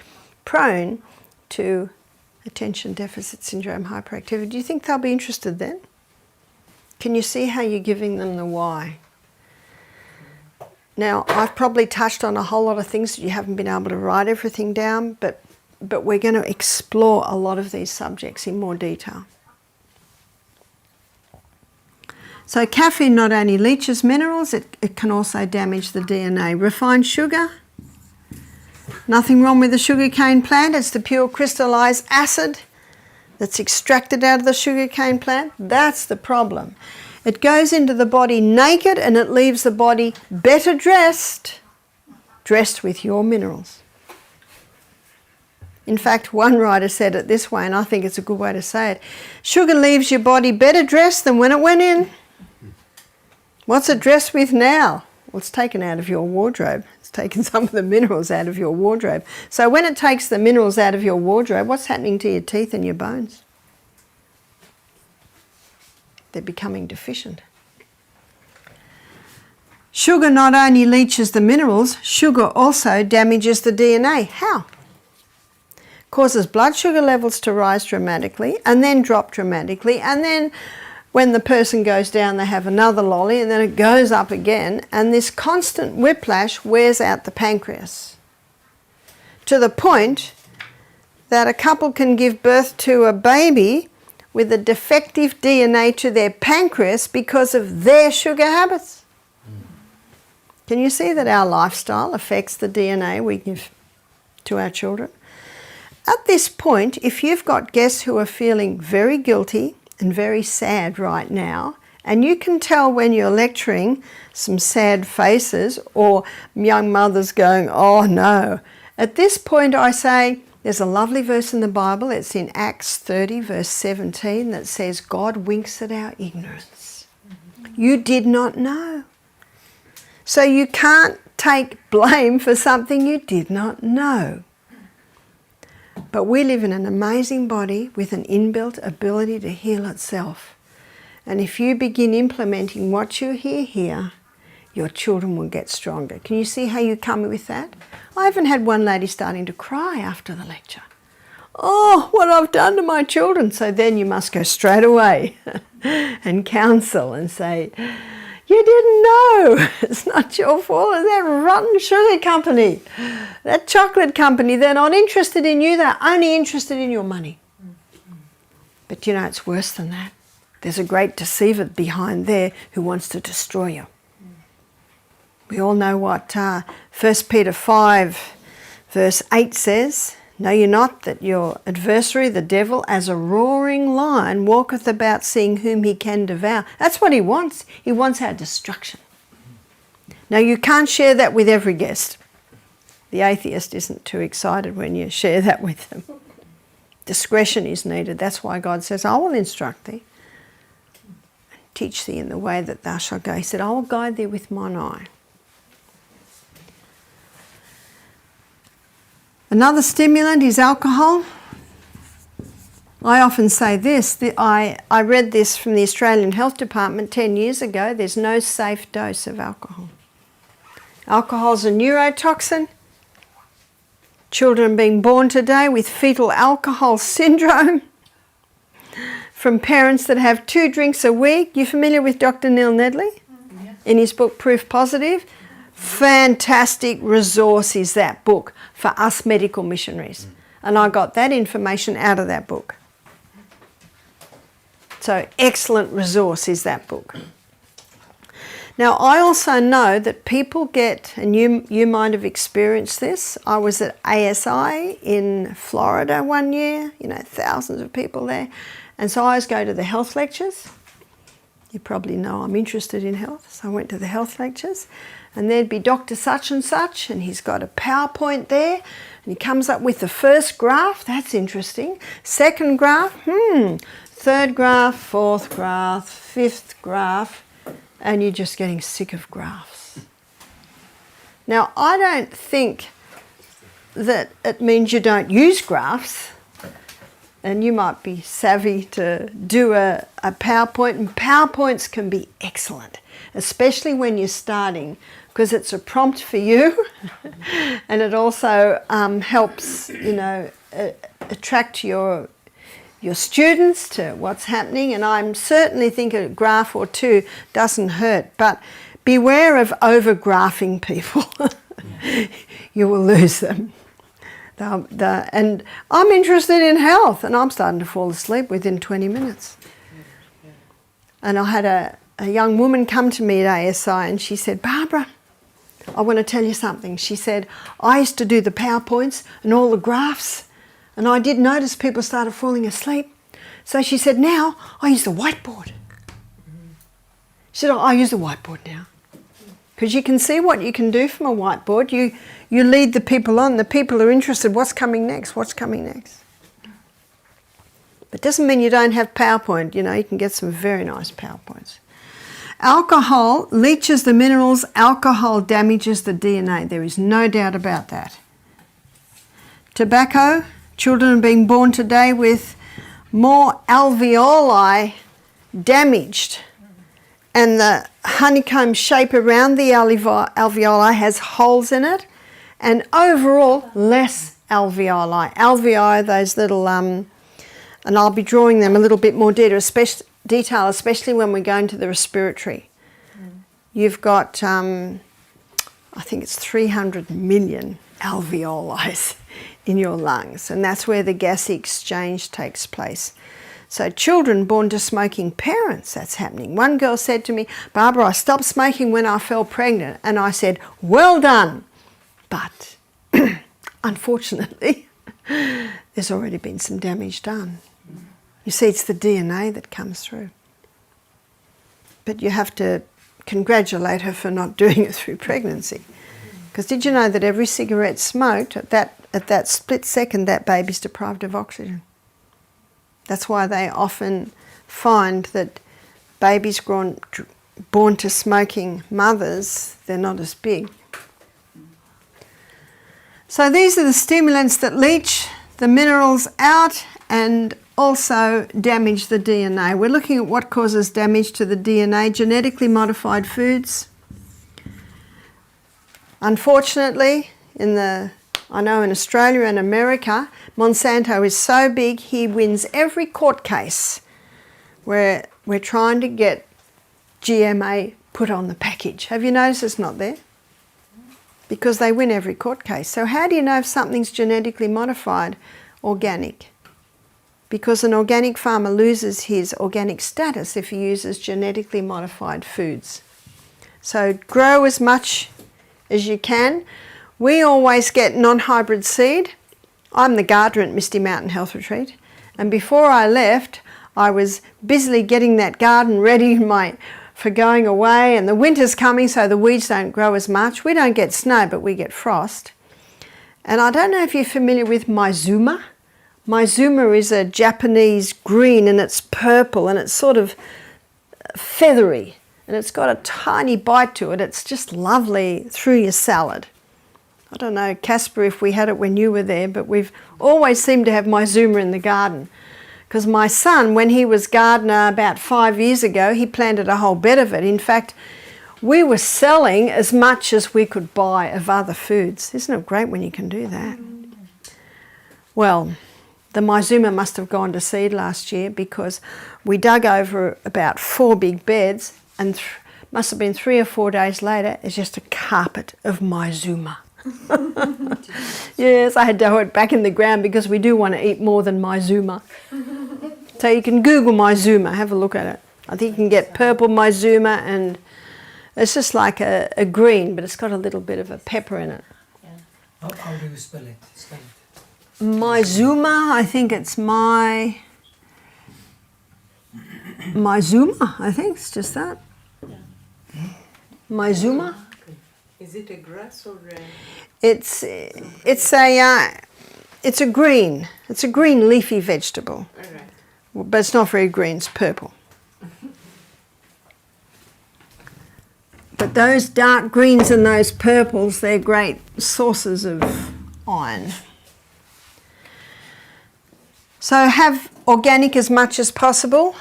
prone to attention deficit syndrome, hyperactivity. Do you think they'll be interested then? Can you see how you're giving them the why? Now, I've probably touched on a whole lot of things that you haven't been able to write everything down, but we're going to explore a lot of these subjects in more detail. So caffeine not only leaches minerals, it can also damage the DNA. Refined sugar, nothing wrong with the sugarcane plant. It's the pure crystallized acid that's extracted out of the sugarcane plant. That's the problem. It goes into the body naked and it leaves the body better dressed with your minerals. In fact, one writer said it this way, and I think it's a good way to say it. Sugar leaves your body better dressed than when it went in. What's it dressed with now? Well, it's taken out of your wardrobe. It's taken some of the minerals out of your wardrobe. So when it takes the minerals out of your wardrobe, what's happening to your teeth and your bones? They're becoming deficient. Sugar not only leaches the minerals, sugar also damages the DNA. How? Causes blood sugar levels to rise dramatically and then drop dramatically, and then when the person goes down they have another lolly and then it goes up again, and this constant whiplash wears out the pancreas to the point that a couple can give birth to a baby with a defective DNA to their pancreas because of their sugar habits. Can you see that our lifestyle affects the DNA we give to our children? At this point, if you've got guests who are feeling very guilty and very sad right now, and you can tell when you're lecturing some sad faces or young mothers going, oh no. At this point I say, there's a lovely verse in the Bible, it's in Acts 30 verse 17 that says, God winks at our ignorance. You did not know. So you can't take blame for something you did not know. But we live in an amazing body with an inbuilt ability to heal itself. And if you begin implementing what you hear here, your children will get stronger. Can you see how you come with that? I even had one lady starting to cry after the lecture. Oh, what I've done to my children. So then you must go straight away and counsel and say, you didn't know. It's not your fault. It's that rotten sugar company, that chocolate company. They're not interested in you. They're only interested in your money. But you know, it's worse than that. There's a great deceiver behind there who wants to destroy you. We all know what 1 Peter 5 verse 8 says. Know ye not that your adversary, the devil, as a roaring lion, walketh about seeing whom he can devour. That's what he wants. He wants our destruction. Now you can't share that with every guest. The atheist isn't too excited when you share that with them. Discretion is needed. That's why God says, I will instruct thee and teach thee in the way that thou shalt go. He said, I will guide thee with mine eye. Another stimulant is alcohol. I often say this, I read this from the Australian Health Department 10 years ago, there's no safe dose of alcohol. Alcohol is a neurotoxin. Children being born today with fetal alcohol syndrome from parents that have 2 drinks a week. You familiar with Dr. Neil Nedley? Yes. In his book Proof Positive? Fantastic resource is that book for us medical missionaries. And I got that information out of that book. So excellent resource is that book. Now I also know that people get, and you might have experienced this, I was at ASI in Florida one year, you know, thousands of people there. And so I always go to the health lectures. You probably know I'm interested in health, so I went to the health lectures. And there'd be Dr. Such and Such, and he's got a PowerPoint there, and he comes up with the first graph, that's interesting. Second graph, third graph, fourth graph, fifth graph, and you're just getting sick of graphs. Now, I don't think that it means you don't use graphs, and you might be savvy to do a PowerPoint, and PowerPoints can be excellent, especially when you're starting, because it's a prompt for you and it also helps, you know, attract your students to what's happening. And I certainly think a graph or 2 doesn't hurt, but beware of over-graphing people. You will lose them. And I'm interested in health, and I'm starting to fall asleep within 20 minutes. And I had a young woman come to me at ASI and she said, Barbara, I want to tell you something. She said, I used to do the PowerPoints and all the graphs, and I did notice people started falling asleep. So she said, now I use the whiteboard. She said, I use the whiteboard now. Because you can see what you can do from a whiteboard. You lead the people on. The people are interested. What's coming next? What's coming next? But it doesn't mean you don't have PowerPoint. You know, you can get some very nice PowerPoints. Alcohol leaches the minerals. Alcohol damages the DNA. There is no doubt about that. Tobacco. Children are being born today with more alveoli damaged. And the honeycomb shape around the alveoli has holes in it. And overall, less alveoli. Alveoli, those little, and I'll be drawing them a little bit more detail, especially when we go into the respiratory. You've got, I think it's 300 million alveoli in your lungs, and that's where the gas exchange takes place. So children born to smoking parents, that's happening. One girl said to me, Barbara, I stopped smoking when I fell pregnant. And I said, well done. But unfortunately, there's already been some damage done. You see, it's the DNA that comes through. But you have to congratulate her for not doing it through pregnancy. Because did you know that every cigarette smoked, at that split second, that baby's deprived of oxygen? That's why they often find that babies born to smoking mothers, they're not as big. So these are the stimulants that leach the minerals out and also damage the DNA. We're looking at what causes damage to the DNA. Genetically modified foods. Unfortunately, I know in Australia and America, Monsanto is so big, he wins every court case where we're trying to get GMA put on the package. Have you noticed it's not there? Because they win every court case. So how do you know if something's genetically modified? Organic. Because an organic farmer loses his organic status if he uses genetically modified foods. So grow as much as you can. We always get non-hybrid seed. I'm the gardener at Misty Mountain Health Retreat, and before I left I was busily getting that garden ready for going away, and the winter's coming so the weeds don't grow as much. We don't get snow but we get frost. And I don't know if you're familiar with Maizuma. Maizuma is a Japanese green and it's purple and it's sort of feathery and it's got a tiny bite to it. It's just lovely through your salad. I don't know, Casper, if we had it when you were there, but we've always seemed to have Maizuma in the garden. Because my son, when he was gardener about 5 years ago, he planted a whole bed of it. In fact, we were selling as much as we could buy of other foods. Isn't it great when you can do that? Well, the Maizuma must have gone to seed last year because we dug over about 4 big beds and must have been 3 or 4 days later, it's just a carpet of Maizuma. Yes, I had to hoe it back in the ground because we do want to eat more than Maizuma. So you can Google Maizuma, have a look at it. I think you can get purple Maizuma and it's just like a green, but it's got a little bit of a pepper in it. Yeah. How do you spell it? Maizuma, I think it's Maizuma, I think it's just that. Yeah. Maizuma. Is it a grass or a... It's a green. It's a green leafy vegetable. All right. But it's not very green, it's purple. But those dark greens and those purples, they're great sources of iron. So have organic as much as possible.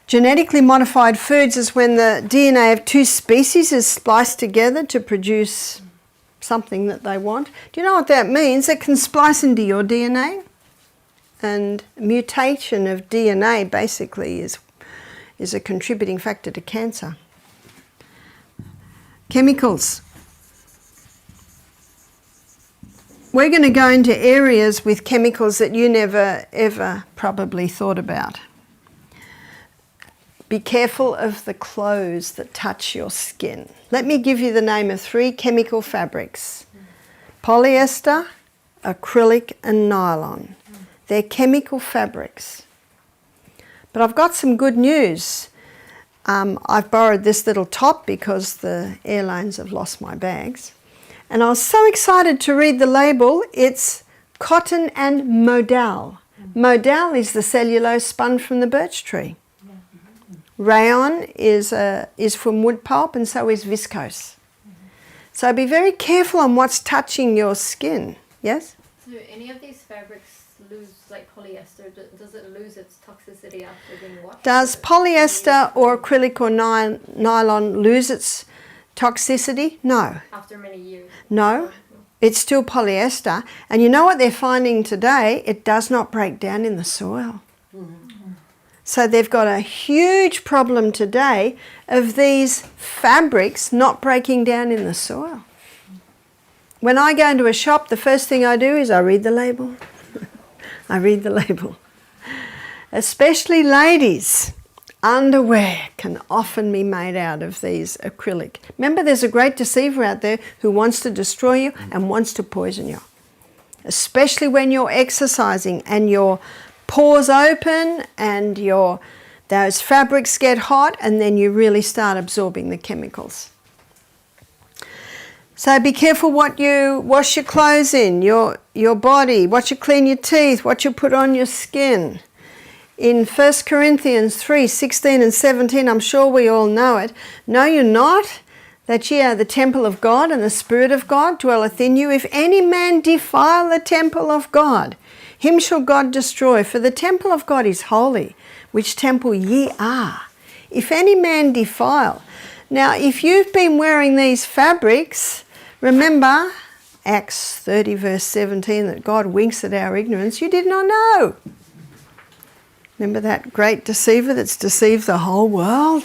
Genetically modified foods is when the DNA of 2 species is spliced together to produce something that they want. Do you know what that means? It can splice into your DNA. And mutation of DNA basically is a contributing factor to cancer. Chemicals. We're going to go into areas with chemicals that you never ever probably thought about. Be careful of the clothes that touch your skin. Let me give you the name of 3 chemical fabrics. Polyester, acrylic and nylon. They're chemical fabrics. But I've got some good news. I've borrowed this little top because the airlines have lost my bags. And I was so excited to read the label. It's cotton and modal. Modal is the cellulose spun from the birch tree. Rayon is from wood pulp and so is viscose. So be very careful on what's touching your skin. Yes? So any of these fabrics lose, like polyester, does it lose its toxicity after being washed? Does polyester or acrylic or nylon lose its toxicity? No. After many years? No. It's still polyester. And you know what they're finding today? It does not break down in the soil. So they've got a huge problem today of these fabrics not breaking down in the soil. When I go into a shop, the first thing I do is I read the label. I read the label. Especially ladies, underwear can often be made out of these acrylic. Remember, there's a great deceiver out there who wants to destroy you and wants to poison you. Especially when you're exercising and your pores open and those fabrics get hot, and then you really start absorbing the chemicals. So be careful what you wash your clothes in, your body, what you clean your teeth, what you put on your skin. In 1 Corinthians 3, 16 and 17, I'm sure we all know it. Know you not that ye are the temple of God, and the Spirit of God dwelleth in you? If any man defile the temple of God, him shall God destroy. For the temple of God is holy, which temple ye are. If any man defile. Now, if you've been wearing these fabrics, remember Acts 30 verse 17, that God winks at our ignorance. You did not know. Remember that great deceiver that's deceived the whole world?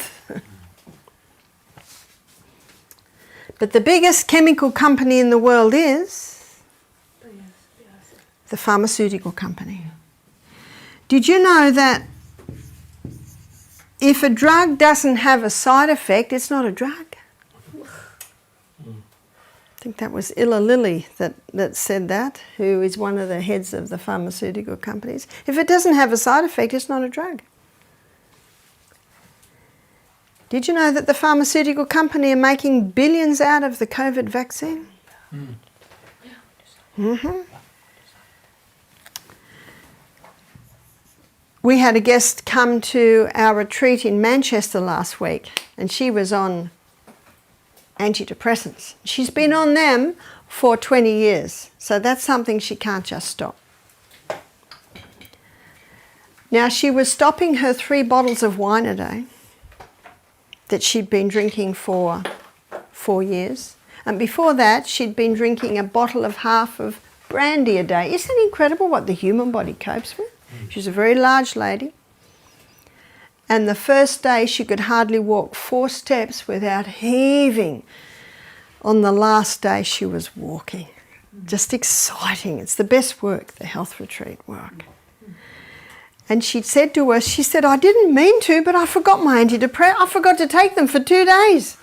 But the biggest chemical company in the world is the pharmaceutical company. Did you know that if a drug doesn't have a side effect, it's not a drug? I think that was Illa Lilly that said that, who is one of the heads of the pharmaceutical companies. If it doesn't have a side effect, it's not a drug. Did you know that the pharmaceutical company are making billions out of the COVID vaccine? Mm-hmm. We had a guest come to our retreat in Manchester last week, and she was on antidepressants. She's been on them for 20 years, so that's something she can't just stop. Now, she was stopping her 3 bottles of wine a day that she'd been drinking for 4 years, and before that she'd been drinking a bottle of half of brandy a day. Isn't it incredible what the human body copes with? She's a very large lady, and the first day she could hardly walk 4 steps without heaving. On the last day she was walking. Just exciting. It's the best work, the health retreat work. And she said to us, she said, I didn't mean to, but I forgot my antidepressants. I forgot to take them for 2 days.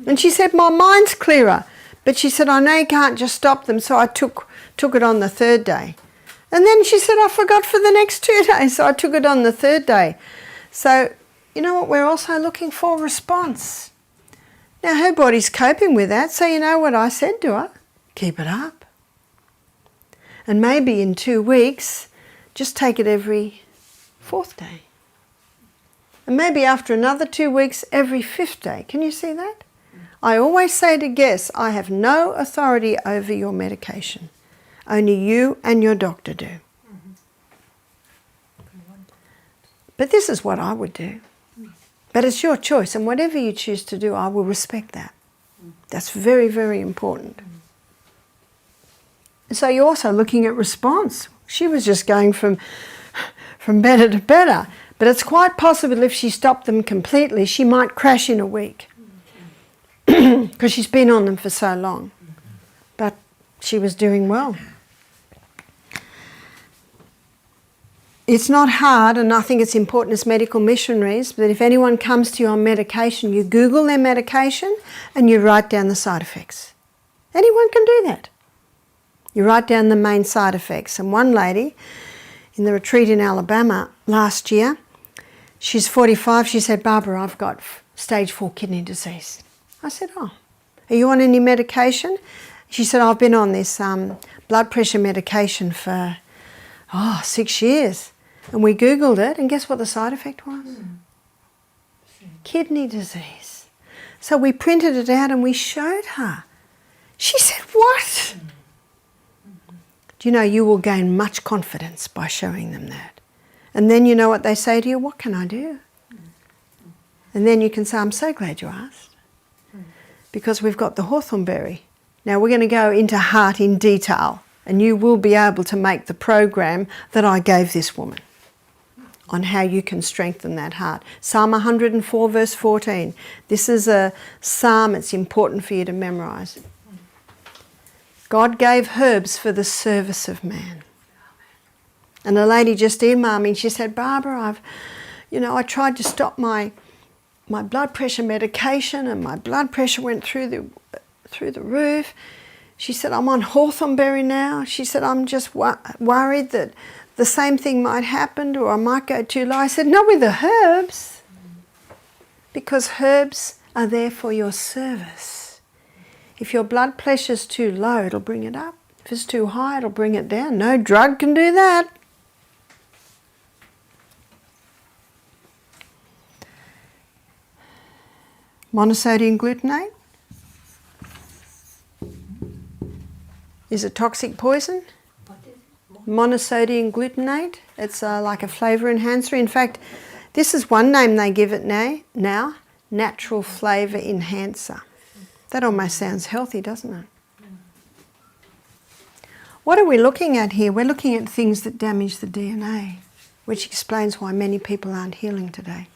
And she said, my mind's clearer. But she said, I know you can't just stop them, so I took it on the 3rd day. And then she said, I forgot for the next 2 days, so I took it on the 3rd day. So, you know what, we're also looking for? Response. Now, her body's coping with that, so you know what I said to her? Keep it up. And maybe in 2 weeks, just take it every 4th day. And maybe after another 2 weeks, every 5th day. Can you see that? I always say to guests, I have no authority over your medication. Only you and your doctor do. But this is what I would do. But it's your choice, and whatever you choose to do, I will respect that. That's very, very important. So you're also looking at response. She was just going from better to better. But it's quite possible if she stopped them completely, she might crash in a week. Because she's been on them for so long. But she was doing well. It's not hard, and I think it's important as medical missionaries, that if anyone comes to you on medication, you Google their medication and you write down the side effects. Anyone can do that. You write down the main side effects. And one lady in the retreat in Alabama last year, she's 45, she said, Barbara, I've got stage 4 kidney disease. I said, oh, are you on any medication? She said, I've been on this blood pressure medication for 6 years. And we Googled it, and guess what the side effect was? Kidney disease. So we printed it out and we showed her. She said, what? Do you know, you will gain much confidence by showing them that. And then you know what they say to you, what can I do? And then you can say, I'm so glad you asked. Because we've got the hawthorn berry. Now we're going to go into heart in detail, and you will be able to make the program that I gave this woman on how you can strengthen that heart. Psalm 104 verse 14. This is a psalm, it's important for you to memorise. God gave herbs for the service of man. And a lady just emailed me and she said, Barbara, I tried to stop my blood pressure medication and my blood pressure went through the roof. She said, I'm on hawthornberry now. She said, I'm just worried that the same thing might happen or I might go too low. I said, not with the herbs, because herbs are there for your service. If your blood pressure's too low, it'll bring it up. If it's too high, it'll bring it down. No drug can do that. Monosodium glutamate is a toxic poison. What is it? Monosodium glutamate, it's like a flavour enhancer. In fact, this is one name they give it now, natural flavour enhancer. That almost sounds healthy, doesn't it? What are we looking at here? We're looking at things that damage the DNA, which explains why many people aren't healing today.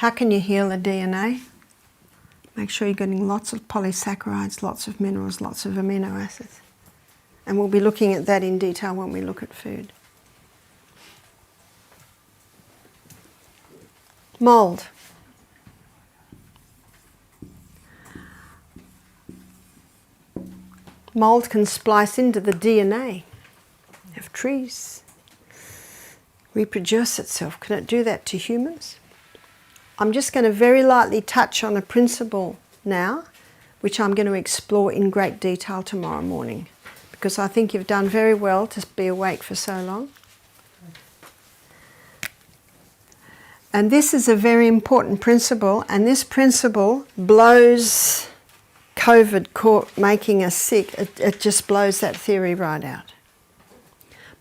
How can you heal the DNA? Make sure you're getting lots of polysaccharides, lots of minerals, lots of amino acids. And we'll be looking at that in detail when we look at food. Mold. Mold can splice into the DNA of trees, reproduce itself. Can it do that to humans? I'm just going to very lightly touch on a principle now, which I'm going to explore in great detail tomorrow morning, because I think you've done very well to be awake for so long. And this is a very important principle, and this principle blows COVID making us sick. It just blows that theory right out.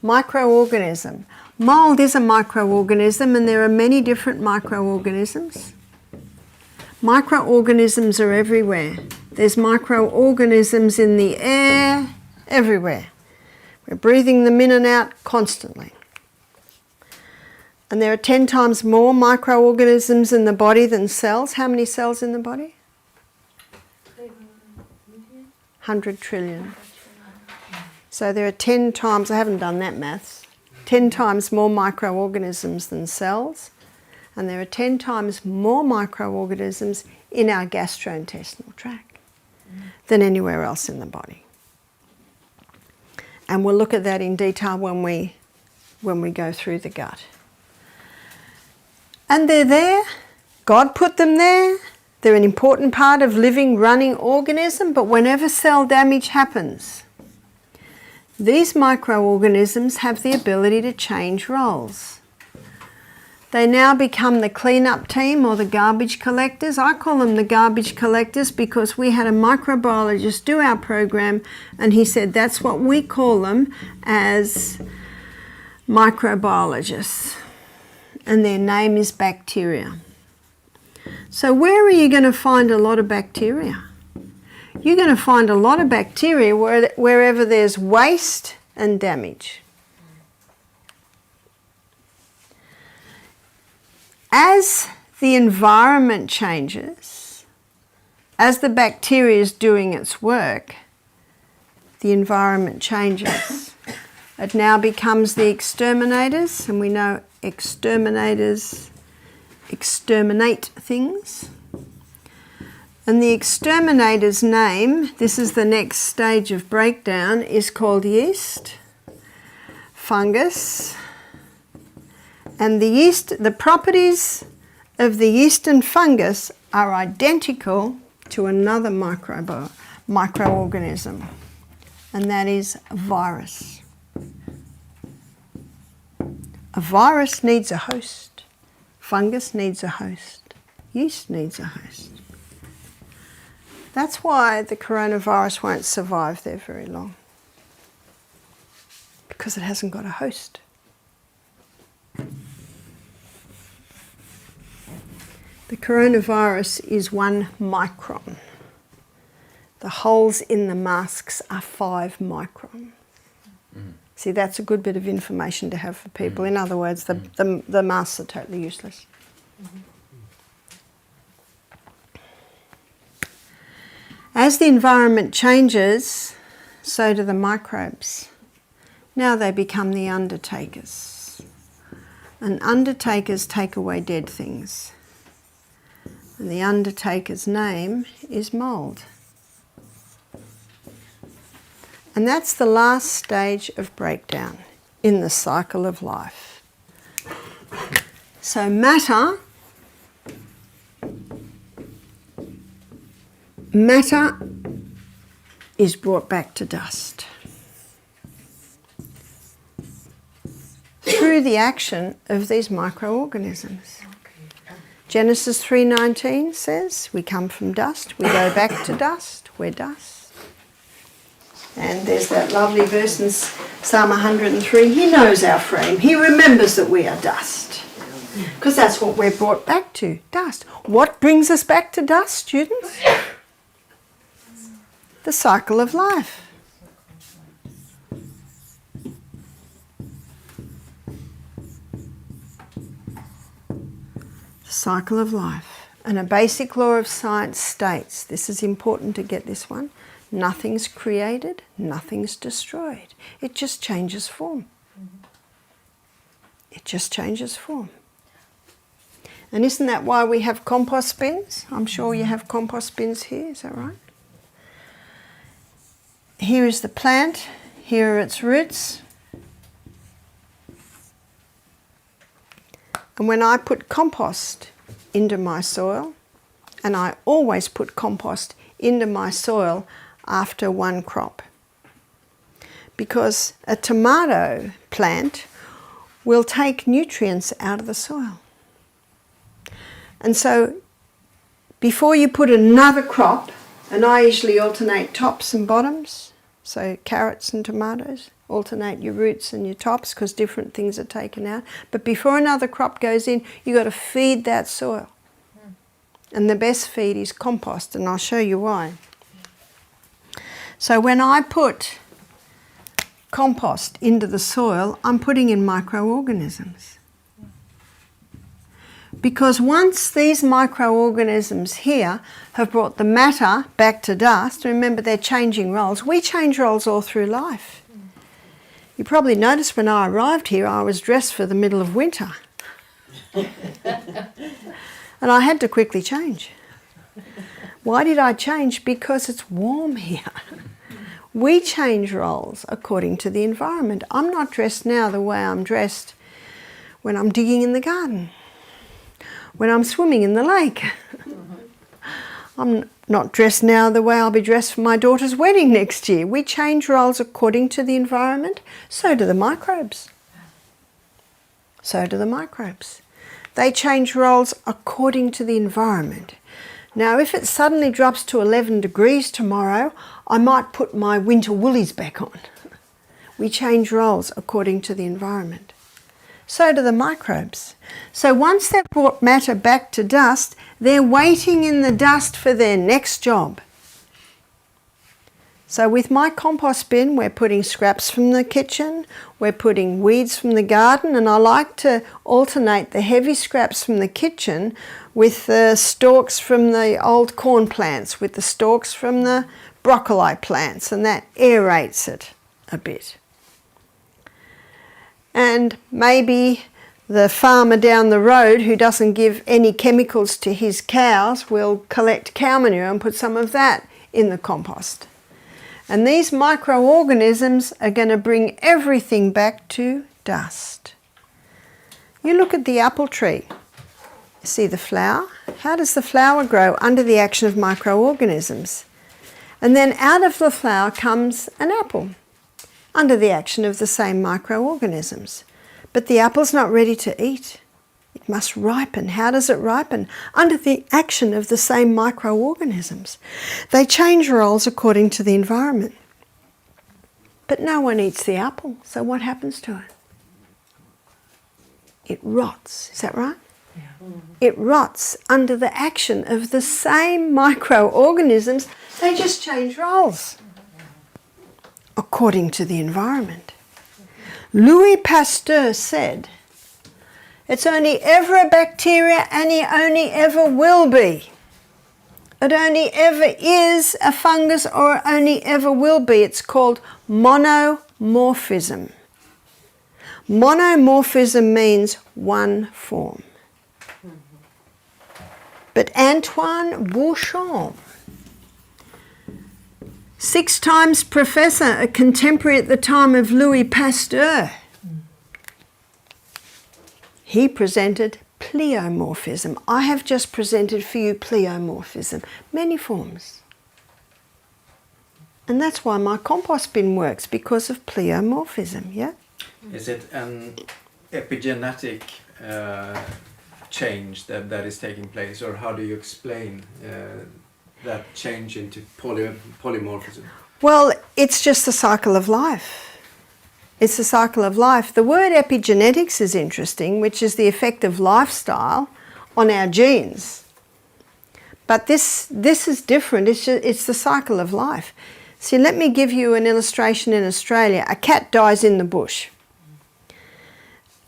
Microorganism. Mold is a microorganism, and there are many different microorganisms. Microorganisms are everywhere. There's microorganisms in the air, everywhere. We're breathing them in and out constantly. And there are 10 times more microorganisms in the body than cells. How many cells in the body? 100 trillion. So there are 10 times, I haven't done that maths, 10 times more microorganisms than cells, and there are 10 times more microorganisms in our gastrointestinal tract than anywhere else in the body. And we'll look at that in detail when we go through the gut. And they're there. God put them there. They're an important part of living, running organism, but whenever cell damage happens, these microorganisms have the ability to change roles. They now become the cleanup team or the garbage collectors. I call them the garbage collectors because we had a microbiologist do our program and he said that's what we call them as microbiologists. And their name is bacteria. So where are you going to find a lot of bacteria? You're going to find a lot of bacteria wherever there's waste and damage. As the environment changes, as the bacteria is doing its work, the environment changes. It now becomes the exterminators, and we know exterminators exterminate things. And the exterminator's name, this is the next stage of breakdown, is called yeast, fungus. And the yeast, the properties of the yeast and fungus are identical to another microorganism, and that is a virus. A virus needs a host. Fungus needs a host. Yeast needs a host. That's why the coronavirus won't survive there very long, because it hasn't got a host. The coronavirus is 1 micron. The holes in the masks are 5 microns. See, that's a good bit of information to have for people. In other words, the masks are totally useless. As the environment changes, so do the microbes. Now they become the undertakers. And undertakers take away dead things. And the undertaker's name is mould. And that's the last stage of breakdown in the cycle of life. So matter is brought back to dust through the action of these microorganisms. Genesis 3:19 says we come from dust, we go back to dust, we're dust. And there's that lovely verse in Psalm 103, he knows our frame, he remembers that we are dust. Because that's what we're brought back to, dust. What brings us back to dust, students? The cycle of life. The cycle of life. And a basic law of science states, this is important to get this one, nothing's created, nothing's destroyed. It just changes form. It just changes form. And isn't that why we have compost bins? I'm sure you have compost bins here, is that right? Here is the plant, here are its roots. And when I put compost into my soil, and I always put compost into my soil after one crop, because a tomato plant will take nutrients out of the soil. And so before you put another crop, and I usually alternate tops and bottoms, so carrots and tomatoes, alternate your roots and your tops because different things are taken out. But before another crop goes in, you've got to feed that soil. And the best feed is compost, and I'll show you why. So when I put compost into the soil, I'm putting in microorganisms. Because once these microorganisms here have brought the matter back to dust, remember they're changing roles. We change roles all through life. You probably noticed when I arrived here, I was dressed for the middle of winter. And I had to quickly change. Why did I change? Because it's warm here. We change roles according to the environment. I'm not dressed now the way I'm dressed when I'm digging in the garden, when I'm swimming in the lake. I'm not dressed now the way I'll be dressed for my daughter's wedding next year. We change roles according to the environment. So do the microbes. So do the microbes. They change roles according to the environment. Now, if it suddenly drops to 11 degrees tomorrow, I might put my winter woolies back on. We change roles according to the environment. So do the microbes. So once they've brought matter back to dust, they're waiting in the dust for their next job. So with my compost bin, we're putting scraps from the kitchen, we're putting weeds from the garden, and I like to alternate the heavy scraps from the kitchen with the stalks from the old corn plants, with the stalks from the broccoli plants, and that aerates it a bit. And maybe the farmer down the road who doesn't give any chemicals to his cows will collect cow manure and put some of that in the compost. And these microorganisms are going to bring everything back to dust. You look at the apple tree. See the flower? How does the flower grow? Under the action of microorganisms. And then out of the flower comes an apple, under the action of the same microorganisms. But the apple's not ready to eat. It must ripen. How does it ripen? Under the action of the same microorganisms. They change roles according to the environment. But no one eats the apple, so what happens to it? It rots. Is that right? Yeah. It rots under the action of the same microorganisms. They just change roles according to the environment. Louis Pasteur said, it's only ever a bacteria and it only ever will be. It only ever is a fungus or it only ever will be. It's called monomorphism. Monomorphism means one form. But Antoine Beauchamp, 6 times professor, a contemporary at the time of Louis Pasteur, he presented pleomorphism. I have just presented for you pleomorphism, many forms. And that's why my compost bin works, because of pleomorphism, yeah? Is it an epigenetic change that is taking place, or how do you explain that change into polymorphism? Well, it's just the cycle of life. It's the cycle of life. The word epigenetics is interesting, which is the effect of lifestyle on our genes. But this is different. It's the cycle of life. See, let me give you an illustration in Australia. A cat dies in the bush.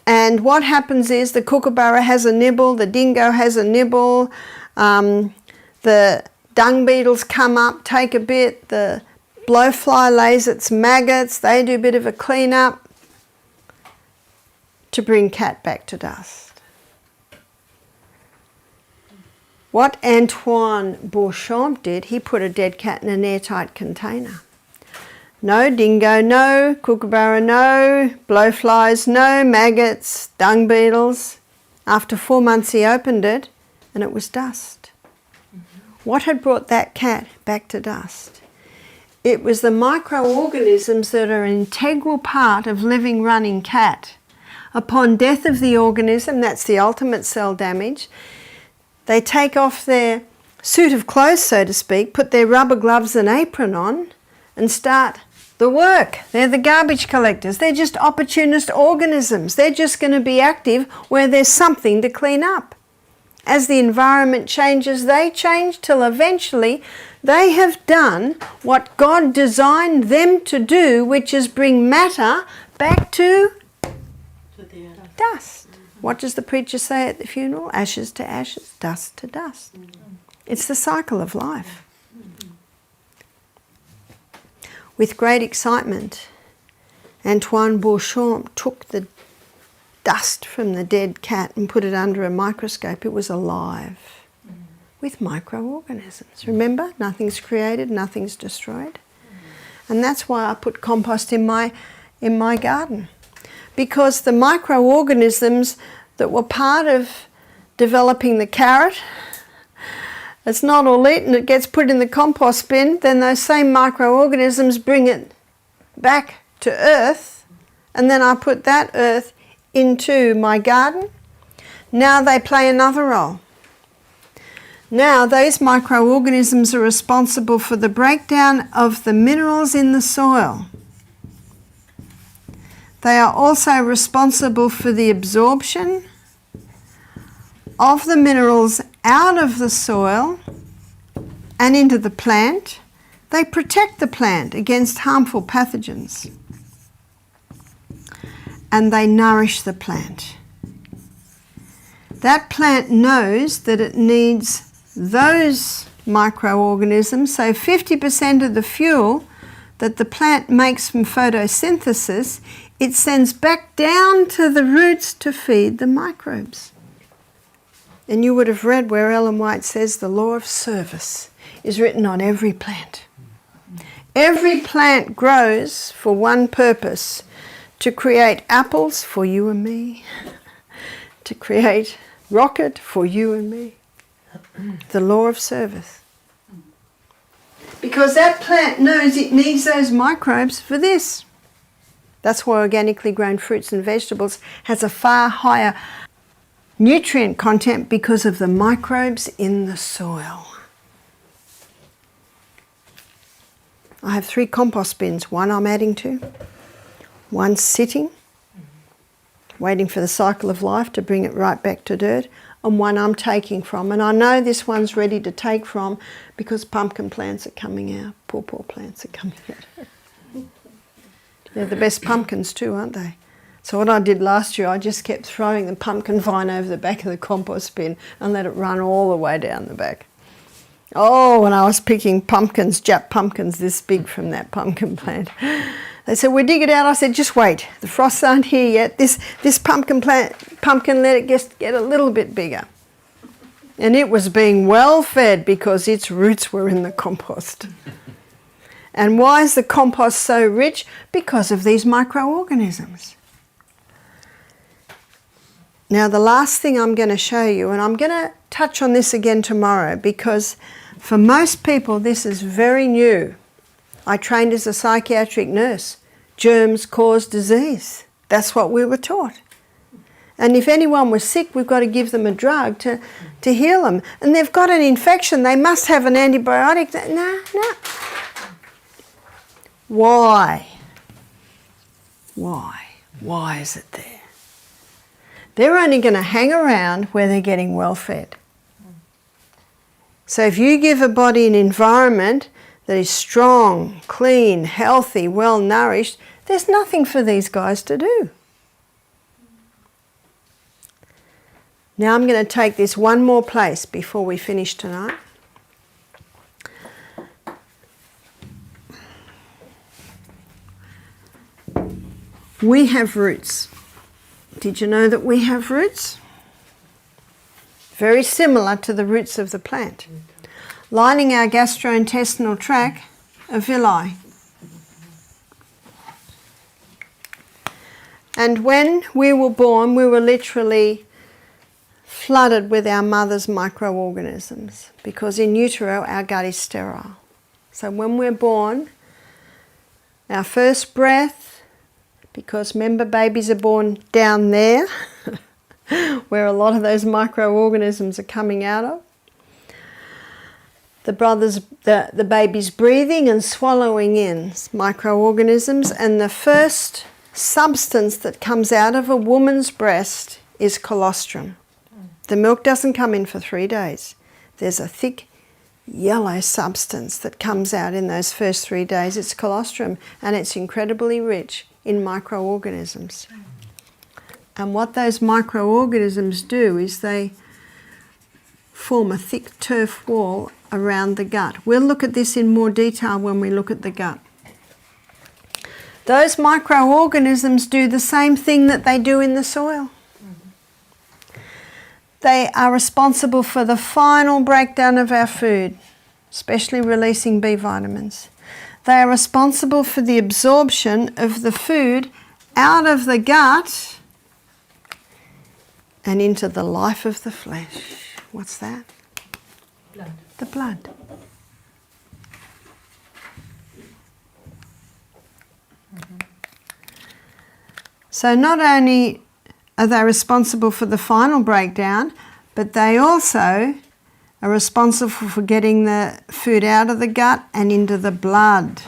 And what happens is the kookaburra has a nibble, the dingo has a nibble, the dung beetles come up, take a bit, the blowfly lays its maggots, they do a bit of a clean up to bring cat back to dust. What Antoine Beauchamp did, he put a dead cat in an airtight container. No dingo, no kookaburra, no blowflies, no maggots, dung beetles. After 4 months he opened it and it was dust. What had brought that cat back to dust? It was the microorganisms that are an integral part of living, running cat. Upon death of the organism, that's the ultimate cell damage, they take off their suit of clothes, so to speak, put their rubber gloves and apron on and start the work. They're the garbage collectors. They're just opportunist organisms. They're just going to be active where there's something to clean up. As the environment changes, they change till eventually they have done what God designed them to do, which is bring matter back to dust. What does the preacher say at the funeral? Ashes to ashes, dust to dust. It's the cycle of life. With great excitement, Antoine Beauchamp took the dust from the dead cat and put it under a microscope. It was alive with microorganisms. Remember, nothing's created, nothing's destroyed. And that's why I put compost in my garden. Because the microorganisms that were part of developing the carrot, it's not all eaten, it gets put in the compost bin, then those same microorganisms bring it back to earth, and then I put that earth into my garden. Now they play another role. Now those microorganisms are responsible for the breakdown of the minerals in the soil. They are also responsible for the absorption of the minerals out of the soil and into the plant. They protect the plant against harmful pathogens. And they nourish the plant. That plant knows that it needs those microorganisms, so 50% of the fuel that the plant makes from photosynthesis, it sends back down to the roots to feed the microbes. And you would have read where Ellen White says the law of service is written on every plant. Every plant grows for one purpose, to create apples for you and me, to create rocket for you and me. The law of service. Because that plant knows it needs those microbes for this. That's why organically grown fruits and vegetables has a far higher nutrient content, because of the microbes in the soil. I have 3 compost bins. One I'm adding to, one sitting, waiting for the cycle of life to bring it right back to dirt, and one I'm taking from. And I know this one's ready to take from because pumpkin plants are coming out. Poor plants are coming out. They're the best pumpkins too, aren't they? So what I did last year, I just kept throwing the pumpkin vine over the back of the compost bin and let it run all the way down the back. Oh, when I was picking pumpkins, Jap pumpkins this big from that pumpkin plant. They said, we dig it out. I said, just wait. The frosts aren't here yet. This pumpkin, let it just get a little bit bigger. And it was being well fed because its roots were in the compost. And why is the compost so rich? Because of these microorganisms. Now the last thing I'm going to show you, and I'm going to touch on this again tomorrow, because for most people this is very new. I trained as a psychiatric nurse. Germs cause disease. That's what we were taught. And if anyone was sick, we've got to give them a drug to heal them. And they've got an infection, they must have an antibiotic. No. Why? Why is it there? They're only going to hang around where they're getting well fed. So if you give a body an environment that is strong, clean, healthy, well nourished, there's nothing for these guys to do. Now I'm going to take this one more place before we finish tonight. We have roots. Did you know that we have roots? Very similar to the roots of the plant. Lining our gastrointestinal tract are villi. And when we were born, we were literally flooded with our mother's microorganisms, because in utero our gut is sterile. So when we're born, our first breath, because remember babies are born down there where a lot of those microorganisms are coming out of, the baby's breathing and swallowing in microorganisms, and the first substance that comes out of a woman's breast is colostrum. The milk doesn't come in for 3 days. There's a thick yellow substance that comes out in those first 3 days. It's colostrum, and it's incredibly rich in microorganisms. And what those microorganisms do is they form a thick turf wall around the gut. We'll look at this in more detail when we look at the gut. Those microorganisms do the same thing that they do in the soil. They are responsible for the final breakdown of our food, especially releasing B vitamins. They are responsible for the absorption of the food out of the gut and into the life of the flesh. What's that? Blood. The blood. So not only are they responsible for the final breakdown, but they also are responsible for getting the food out of the gut and into the blood.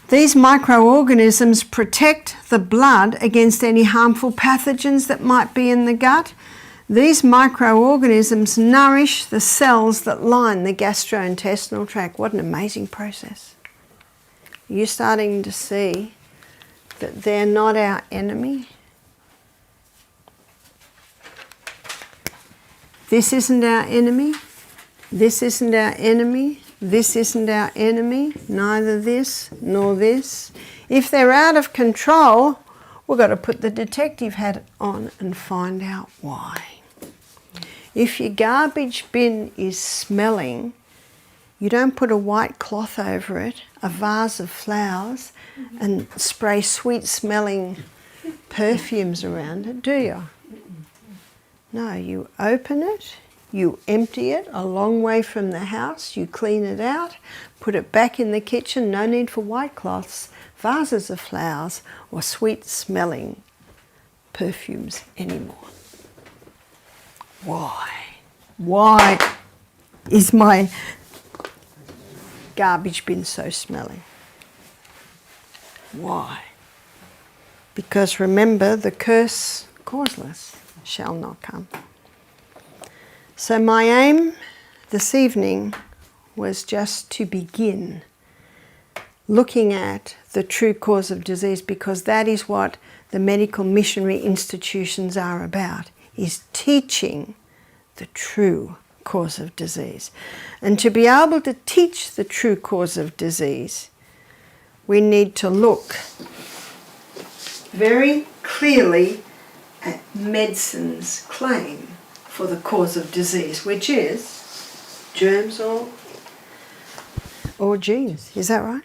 These microorganisms protect the blood against any harmful pathogens that might be in the gut. These microorganisms nourish the cells that line the gastrointestinal tract. What an amazing process. You're starting to see that they're not our enemy. This isn't our enemy. This isn't our enemy. This isn't our enemy. Neither this nor this. If they're out of control, we've got to put the detective hat on and find out why. If your garbage bin is smelling, you don't put a white cloth over it, a vase of flowers, and spray sweet-smelling perfumes around it, do you? No, you open it, you empty it a long way from the house, you clean it out, put it back in the kitchen, no need for white cloths, vases of flowers, or sweet-smelling perfumes anymore. Why? Why is my garbage bin so smelly? Why? Because remember, the curse causeless shall not come. So my aim this evening was just to begin looking at the true cause of disease, because that is what the medical missionary institutions are about, is teaching the true cause of disease. And to be able to teach the true cause of disease, we need to look very clearly at medicine's claim for the cause of disease, which is germs or genes. Is that right?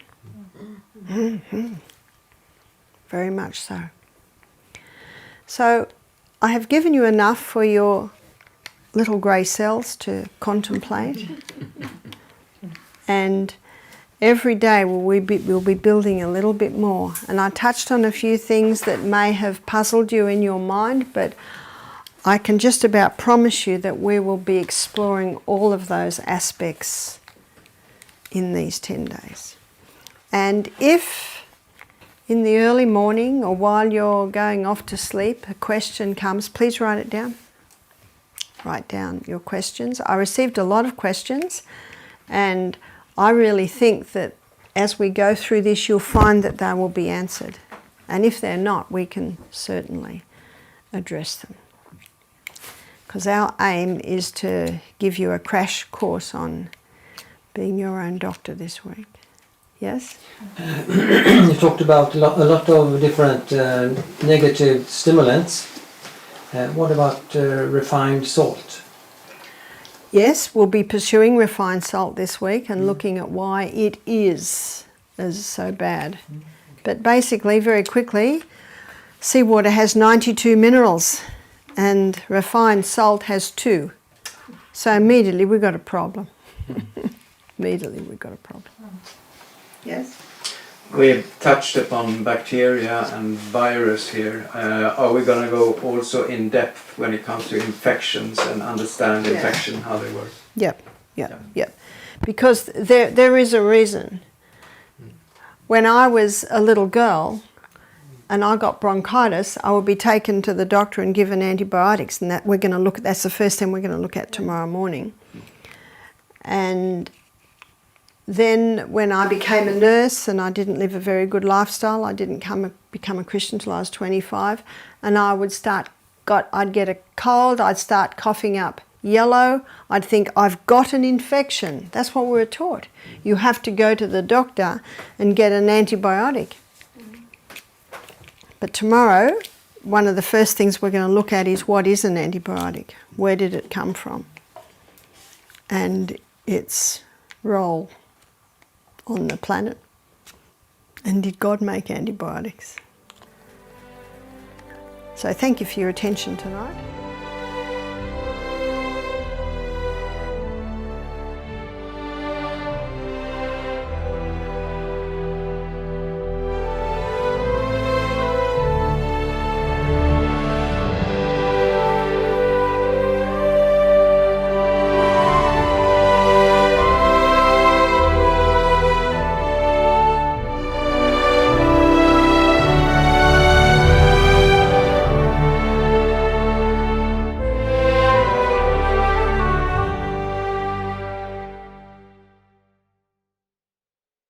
Mm-hmm. Very much so. So I have given you enough for your little grey cells to contemplate. And every day we'll be building a little bit more. And I touched on a few things that may have puzzled you in your mind, but I can just about promise you that we will be exploring all of those aspects in these 10 days. And if in the early morning or while you're going off to sleep a question comes, please write it down. Write down your questions. I received a lot of questions, and I really think that as we go through this, you'll find that they will be answered. And if they're not, we can certainly address them. Because our aim is to give you a crash course on being your own doctor this week. Yes? You talked about a lot of different negative stimulants. What about refined salt? Yes, we'll be pursuing refined salt this week and looking at why it is so bad. But basically, very quickly, seawater has 92 minerals and refined salt has 2. So immediately we've got a problem. Immediately we've got a problem. Yes? We've touched upon bacteria and virus here. Are we going to go also in depth when it comes to infections and understand infection, how they work? Yep. Because there is a reason. When I was a little girl and I got bronchitis, I would be taken to the doctor and given antibiotics, and that's the first thing we're going to look at tomorrow morning. And then when I became a nurse and I didn't live a very good lifestyle, I didn't become a Christian until I was 25, and I'd get a cold, I'd start coughing up yellow, I'd think I've got an infection. That's what we were taught. You have to go to the doctor and get an antibiotic. But tomorrow, one of the first things we're going to look at is what is an antibiotic? Where did it come from? And its role on the planet. And did God make antibiotics? So thank you for your attention tonight.